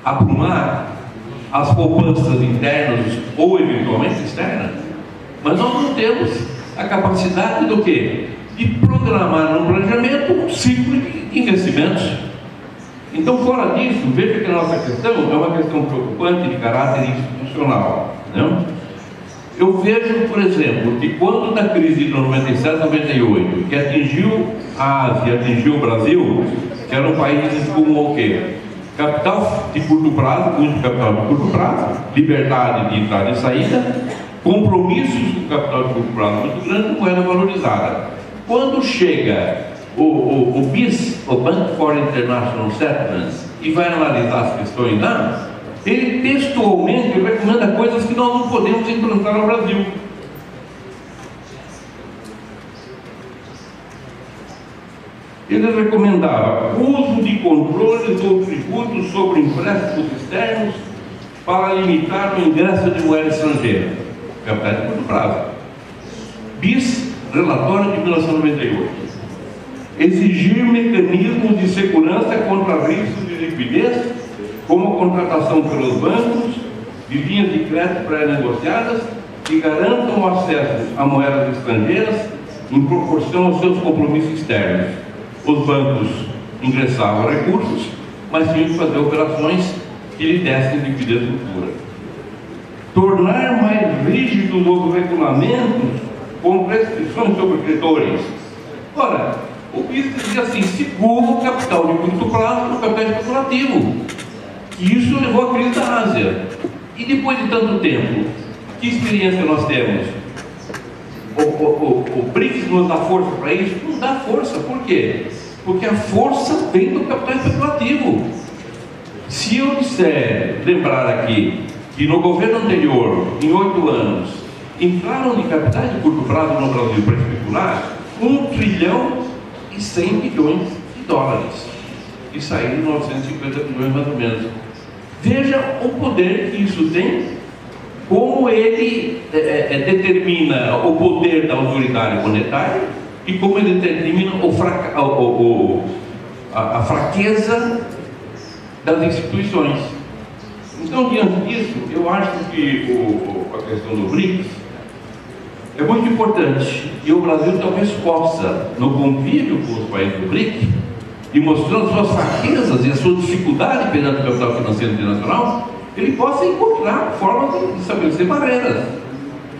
aprumar as poupanças internas ou eventualmente externas, mas nós não temos a capacidade do quê? De programar no planejamento um ciclo de investimentos. Então, fora disso, veja que a nossa questão é uma questão preocupante de caráter institucional, né? Eu vejo, por exemplo, que quando da crise de 97, 98, que atingiu a Ásia, atingiu o Brasil, que eram países como o quê? Capital de curto prazo, muito capital de curto prazo, liberdade de entrada e saída, compromissos com capital de curto prazo muito grande, moeda valorizada. Quando chega o BIS, o Bank for International Settlements, e vai analisar as questões lá, ele textualmente recomenda coisas que nós não podemos implantar no Brasil. Ele recomendava uso de controles ou tributos sobre empréstimos externos para limitar o ingresso de moeda estrangeira. Capital de curto prazo. BIS, relatório de 1998. Exigir mecanismos de segurança contra riscos de liquidez, como a contratação pelos bancos de linhas de crédito pré-negociadas que garantam o acesso a moedas estrangeiras em proporção aos seus compromissos externos. Os bancos ingressavam recursos, mas tinham que fazer operações que lhe dessem liquidez futura. Tornar mais rígidos os regulamentos com restrições sobre credores. Ora, o BIS dizia assim: segura o capital de curto prazo no capital especulativo. que isso levou à crise da Ásia. E depois de tanto tempo, que experiência nós temos? O BRICS nos dá força para isso? Não dá força. Por quê? Porque a força vem do capital especulativo. Se eu disser, lembrar aqui, que no governo anterior, em 8 anos, entraram de capitais de curto prazo no Brasil para especular 1 trilhão e 100 bilhões de dólares. E saíram 950 bilhões mais ou menos. Veja o poder que isso tem, como ele determina o poder da autoridade monetária e como ele determina a fraqueza das instituições. Então, diante disso, eu acho que a questão do BRICS é muito importante, e o Brasil talvez possa, no convívio com os países do BRICS, e mostrando suas fraquezas e a sua dificuldade perante o capital financeiro internacional, ele possa encontrar formas de estabelecer barreiras.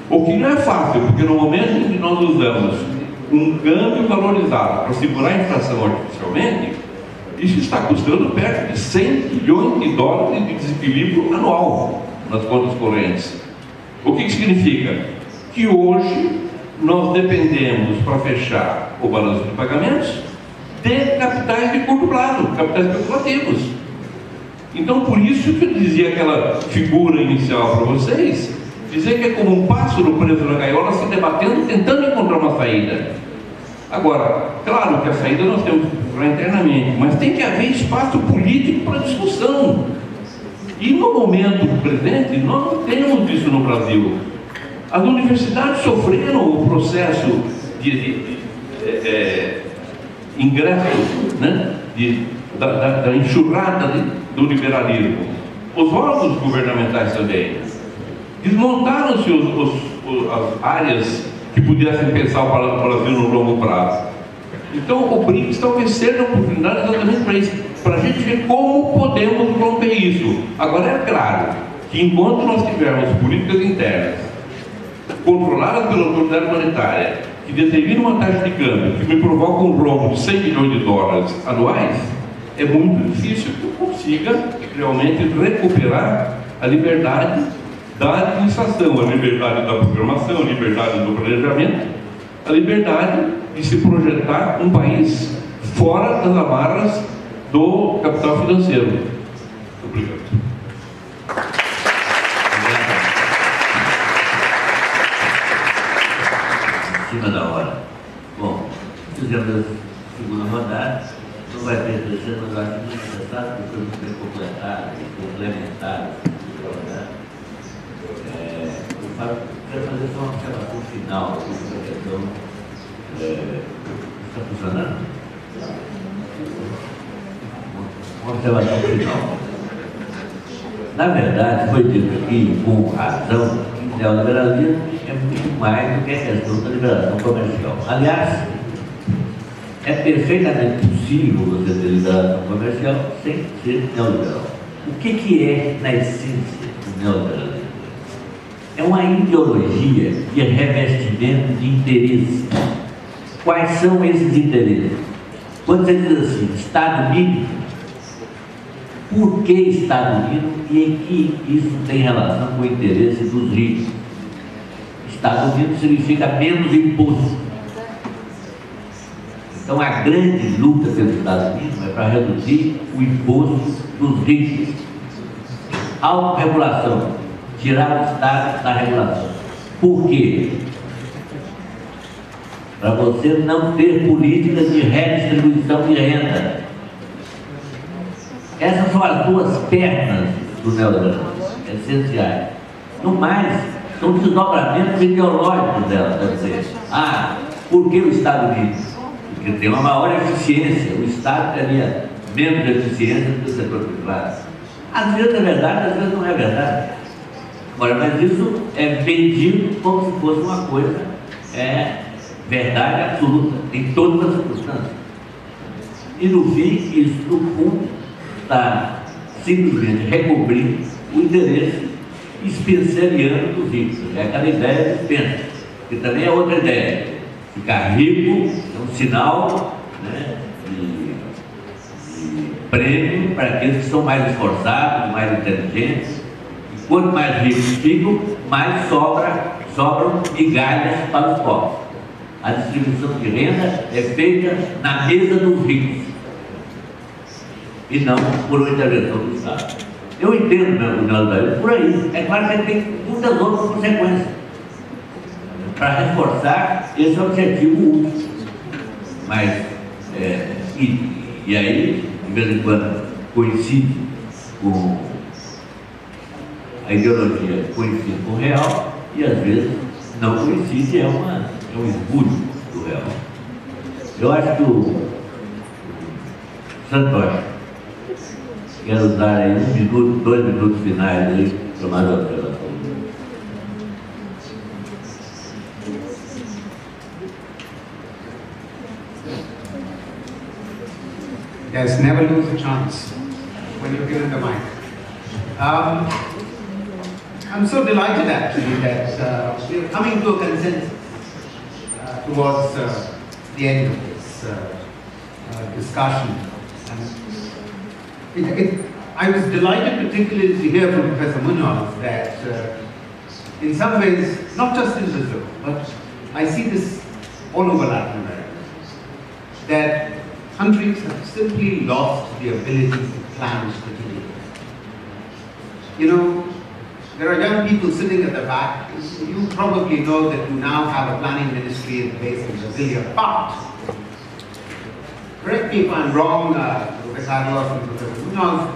O que não é fácil, porque no momento em que nós usamos um câmbio valorizado para segurar a inflação artificialmente, isso está custando perto de 100 bilhões de dólares de desequilíbrio anual nas contas correntes. O que significa? Que hoje nós dependemos, para fechar o balanço de pagamentos, de capitais de curto prazo, capitais especulativos. Então, por isso que eu dizia aquela figura inicial para vocês, dizer que é como um pássaro preso na gaiola se debatendo, tentando encontrar uma saída. Agora, claro que a saída nós temos que procurar internamente, mas tem que haver espaço político para discussão. E no momento presente, nós não temos isso no Brasil. As universidades sofreram o processo de ingresso, né, da enxurrada do liberalismo. Os órgãos governamentais também. Desmontaram-se as áreas que pudessem pensar o Brasil no longo prazo. Então, o BRICS talvez seja uma oportunidade exatamente para isso, para a gente ver como podemos romper isso. Agora, é claro que enquanto nós tivermos políticas internas controladas pela autoridade monetária, que determina uma taxa de câmbio que me provoca um rombo de 100 bilhões de dólares anuais, é muito difícil que eu consiga realmente recuperar a liberdade da administração, a liberdade da programação, a liberdade do planejamento, a liberdade de se projetar um país fora das amarras do capital financeiro. Obrigado. Em cima da hora. Bom, fizemos a segunda rodada, não vai ter terceira, mas eu acho muito necessário, porque eu não tenho completar e complementar. Eu quero fazer só uma observação final sobre a questão. Está funcionando? Uma observação final. Na verdade, foi dito aqui, com razão, que o neoliberalismo é muito mais do que a questão da liberação comercial. Aliás, é perfeitamente possível você ter liberação comercial sem ser neoliberal. O que é, na essência, o neoliberalismo? É uma ideologia de revestimento de interesses. Quais são esses interesses? Quando você diz assim, Estado mínimo, por que Estado mínimo e em que isso tem relação com o interesse dos ricos? Estado mínimo significa menos imposto. Então a grande luta pelo Estado mínimo é para reduzir o imposto dos ricos. Autorregulação. Tirar o Estado da regulação. Por quê? Para você não ter políticas de redistribuição de renda. Essas são as duas pernas do neoliberalismo, essenciais. No mais, são desdobramentos ideológicos dela. Quer dizer, por que o Estado mínimo? Porque tem uma maior eficiência. O Estado teria menos eficiência do que o setor privado. Às vezes é verdade, às vezes não é verdade. Agora, mas isso é vendido como se fosse uma coisa verdade absoluta, em todas as circunstâncias. E no fim, isso no fundo está simplesmente recobrindo o interesse spenceriano dos ricos. É aquela ideia de Spencer, que também é outra ideia. Ficar rico é um sinal, né, de prêmio para aqueles que são mais esforçados, mais inteligentes. E quanto mais ricos ficam, mais sobram migalhas para os pobres. A distribuição de renda é feita na mesa dos ricos e não por uma intervenção do Estado. Eu entendo o neoliberalismo por aí. É claro que ele tem muitas outras consequências para reforçar esse objetivo último. Mas, e aí, de vez em quando, coincide com a ideologia, coincide com o real, e às vezes não coincide, é um esbulho do real. Eu acho que o Santos quer usar aí 1 minuto, 2 minutos finais aí para mais observação. Yes, never lose a chance when you're given the mic. I'm so delighted actually that we're coming to a consensus towards the end of this discussion. And I was delighted particularly to hear from Professor Munoz that in some ways, not just in Brazil, but I see this all over Latin America, that countries have simply lost the ability to plan strategically. You know, there are young people sitting at the back. You probably know that you now have a planning ministry in place in Brasilia, but correct me if I'm wrong, Professor Carlos and Professor Munoz,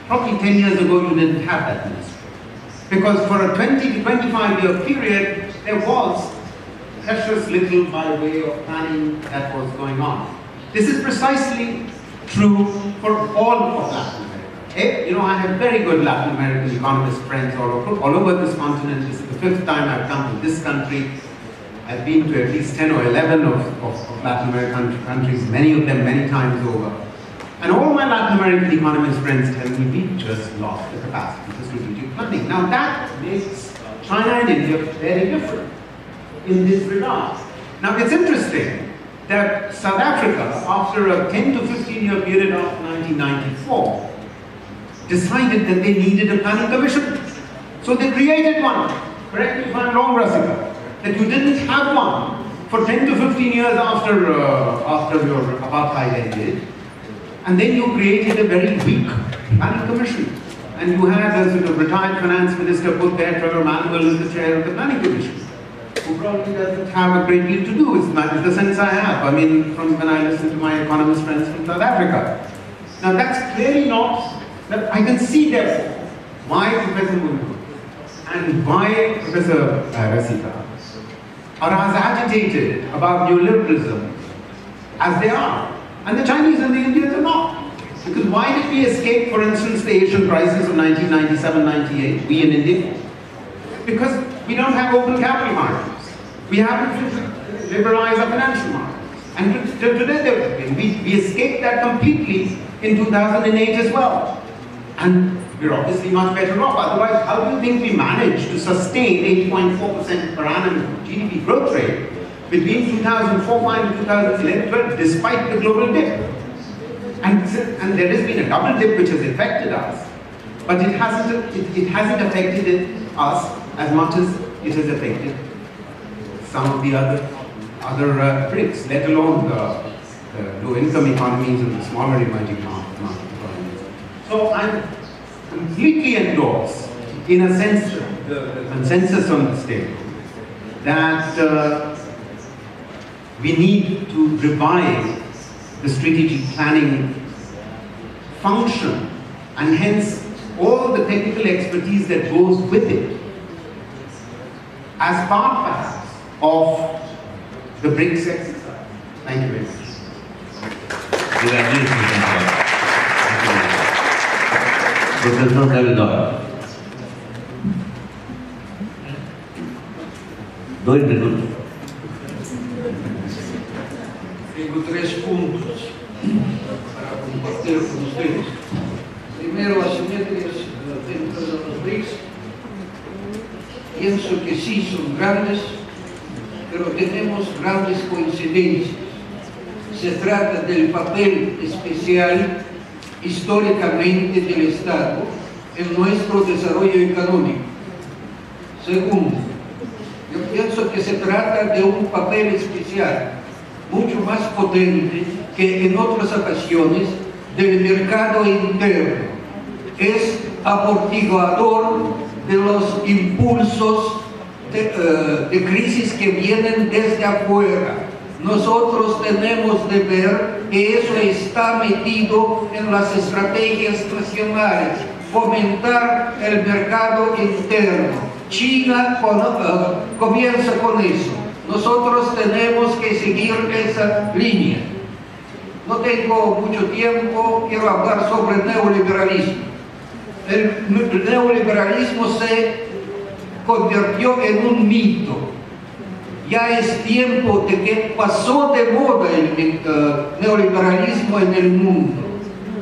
probably 10 years ago you didn't have that ministry. Because for a 20 to 25 year period, there was precious little by way of planning that was going on. This is precisely true for all of Latin America. You know, I have very good Latin American economist friends all over this continent. This is the 5th time I've come to this country. I've been to at least 10 or 11 of Latin American countries, many of them many times over. And all my Latin American economist friends tell me we just lost the capacity for strategic planning. Now that makes China and India very different in this regard. Now it's interesting that South Africa, after a 10 to 15 year period after 1994, decided that they needed a planning commission. So they created one. Correct me if I'm wrong, Rasika, that you didn't have one for 10 to 15 years after your apartheid ended. And then you created a very weak planning commission. And you had a sort of retired finance minister put there, Trevor Manuel, as the chair of the planning commission, who probably doesn't have a great deal to do with the sense I have. I mean, from when I listen to my economist friends from South Africa. Now that's clearly not, that I can see therefore why Professor Munoz and why Professor Rasika are as agitated about neoliberalism as they are. And the Chinese and the Indians are not. Because why did we escape, for instance, the Asian crisis of 1997-98, we in India? Because we don't have open capital markets. We haven't liberalized our financial markets. And today we escaped that completely in 2008 as well. And we're obviously much better off. Otherwise, how do you think we managed to sustain 8.4% per annum GDP growth rate between 2004-5 and 2011-12, despite the global dip? And there has been a double dip which has affected us, but it hasn't affected us as much as it has affected some of the other BRICS, let alone the low-income economies and the smaller emerging market economies. So I completely endorse, in a sense, the consensus on this table that we need to revive the strategic planning function and hence all the technical expertise that goes with it as part perhaps of the BRICS exercise. Thank you very much. Professor Davidói, 2 minutos. Tengo 3 puntos para compartir con ustedes. Primero, asimetrías dentro de los BRICS. Pienso que sí son grandes, pero tenemos grandes coincidencias. Se trata del papel especial históricamente del Estado en nuestro desarrollo económico. Segundo, yo pienso que se trata de un papel especial, mucho más potente que en otras ocasiones del mercado interno. Es amortiguador de los impulsos de crisis que vienen desde afuera. Nosotros tenemos de ver que eso está metido en las estrategias nacionales, fomentar el mercado interno. China comienza con eso. Nosotros tenemos que seguir esa línea. No tengo mucho tiempo, quiero hablar sobre el neoliberalismo. El neoliberalismo se convirtió en un mito. Ya es tiempo de que pasó de moda el neoliberalismo en el mundo.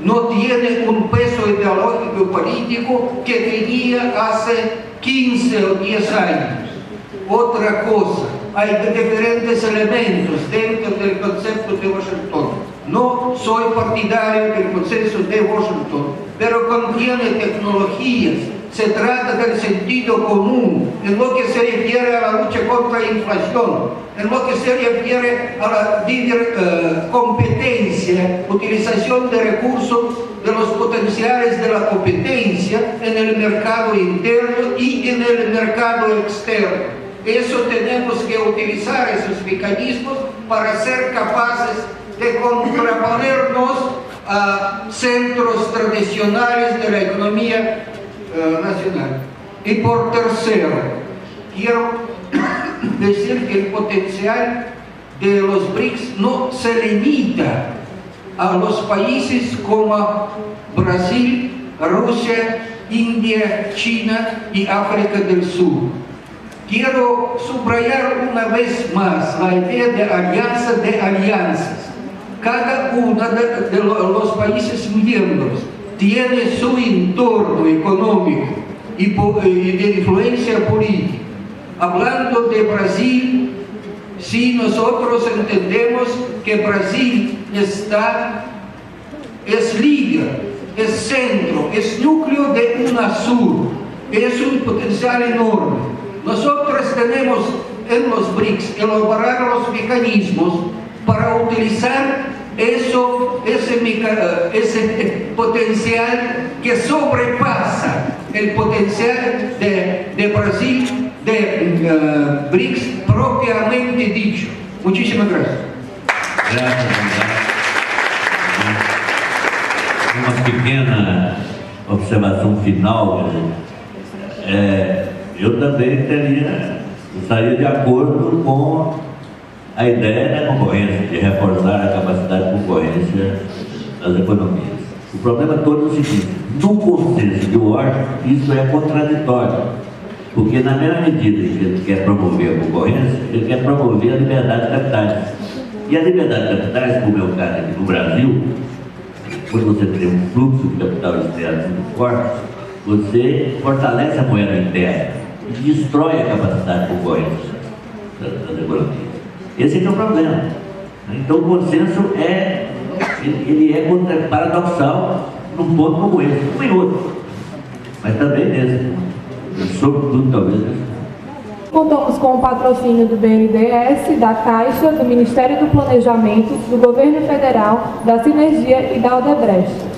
No tiene un peso ideológico y político que tenía hace 15 o 10 años. Otra cosa, hay diferentes elementos dentro del concepto de Washington. No soy partidario del consenso de Washington, pero contiene tecnologías. Se trata del sentido común en lo que se refiere a la lucha contra la inflación, en lo que se refiere a la competencia, utilización de recursos de los potenciales de la competencia en el mercado interno y en el mercado externo. Eso tenemos que utilizar esos mecanismos para ser capaces de contraponernos a centros tradicionales de la economía nacional. Y por tercero, quiero decir que el potencial de los BRICS no se limita a los países como Brasil, Rusia, India, China y África del Sur. Quiero subrayar una vez más la idea de alianza de alianzas. Cada uno de los países miembros tiene su entorno económico y de influencia política. Hablando de Brasil, si nosotros entendemos que Brasil es líder, es centro, es núcleo de UNASUR, es un potencial enorme. Nosotros tenemos en los BRICS elaborar los mecanismos para utilizar ese potencial que sobrepasa el potencial de Brasil, de BRICS propiamente dicho. Muchísimas gracias. Gracias, uma pequena observação final. Eu também estaria de acordo com a ideia da concorrência, de reforçar a capacidade de concorrência das economias. O problema todo é o seguinte: no consenso de Washington, isso é contraditório, porque na mesma medida que ele quer promover a concorrência, ele quer promover a liberdade de capitais. E a liberdade de capitais, como é o caso aqui no Brasil, quando você tem um fluxo de capital externo muito forte, você fortalece a moeda interna e destrói a capacidade de concorrência das economias. Esse é o problema. Então o consenso é paradoxal num ponto como esse, como em outro, mas também nesse, sobretudo talvez nesse. Contamos com o patrocínio do BNDES, da Caixa, do Ministério do Planejamento, do Governo Federal, da Sinergia e da Odebrecht.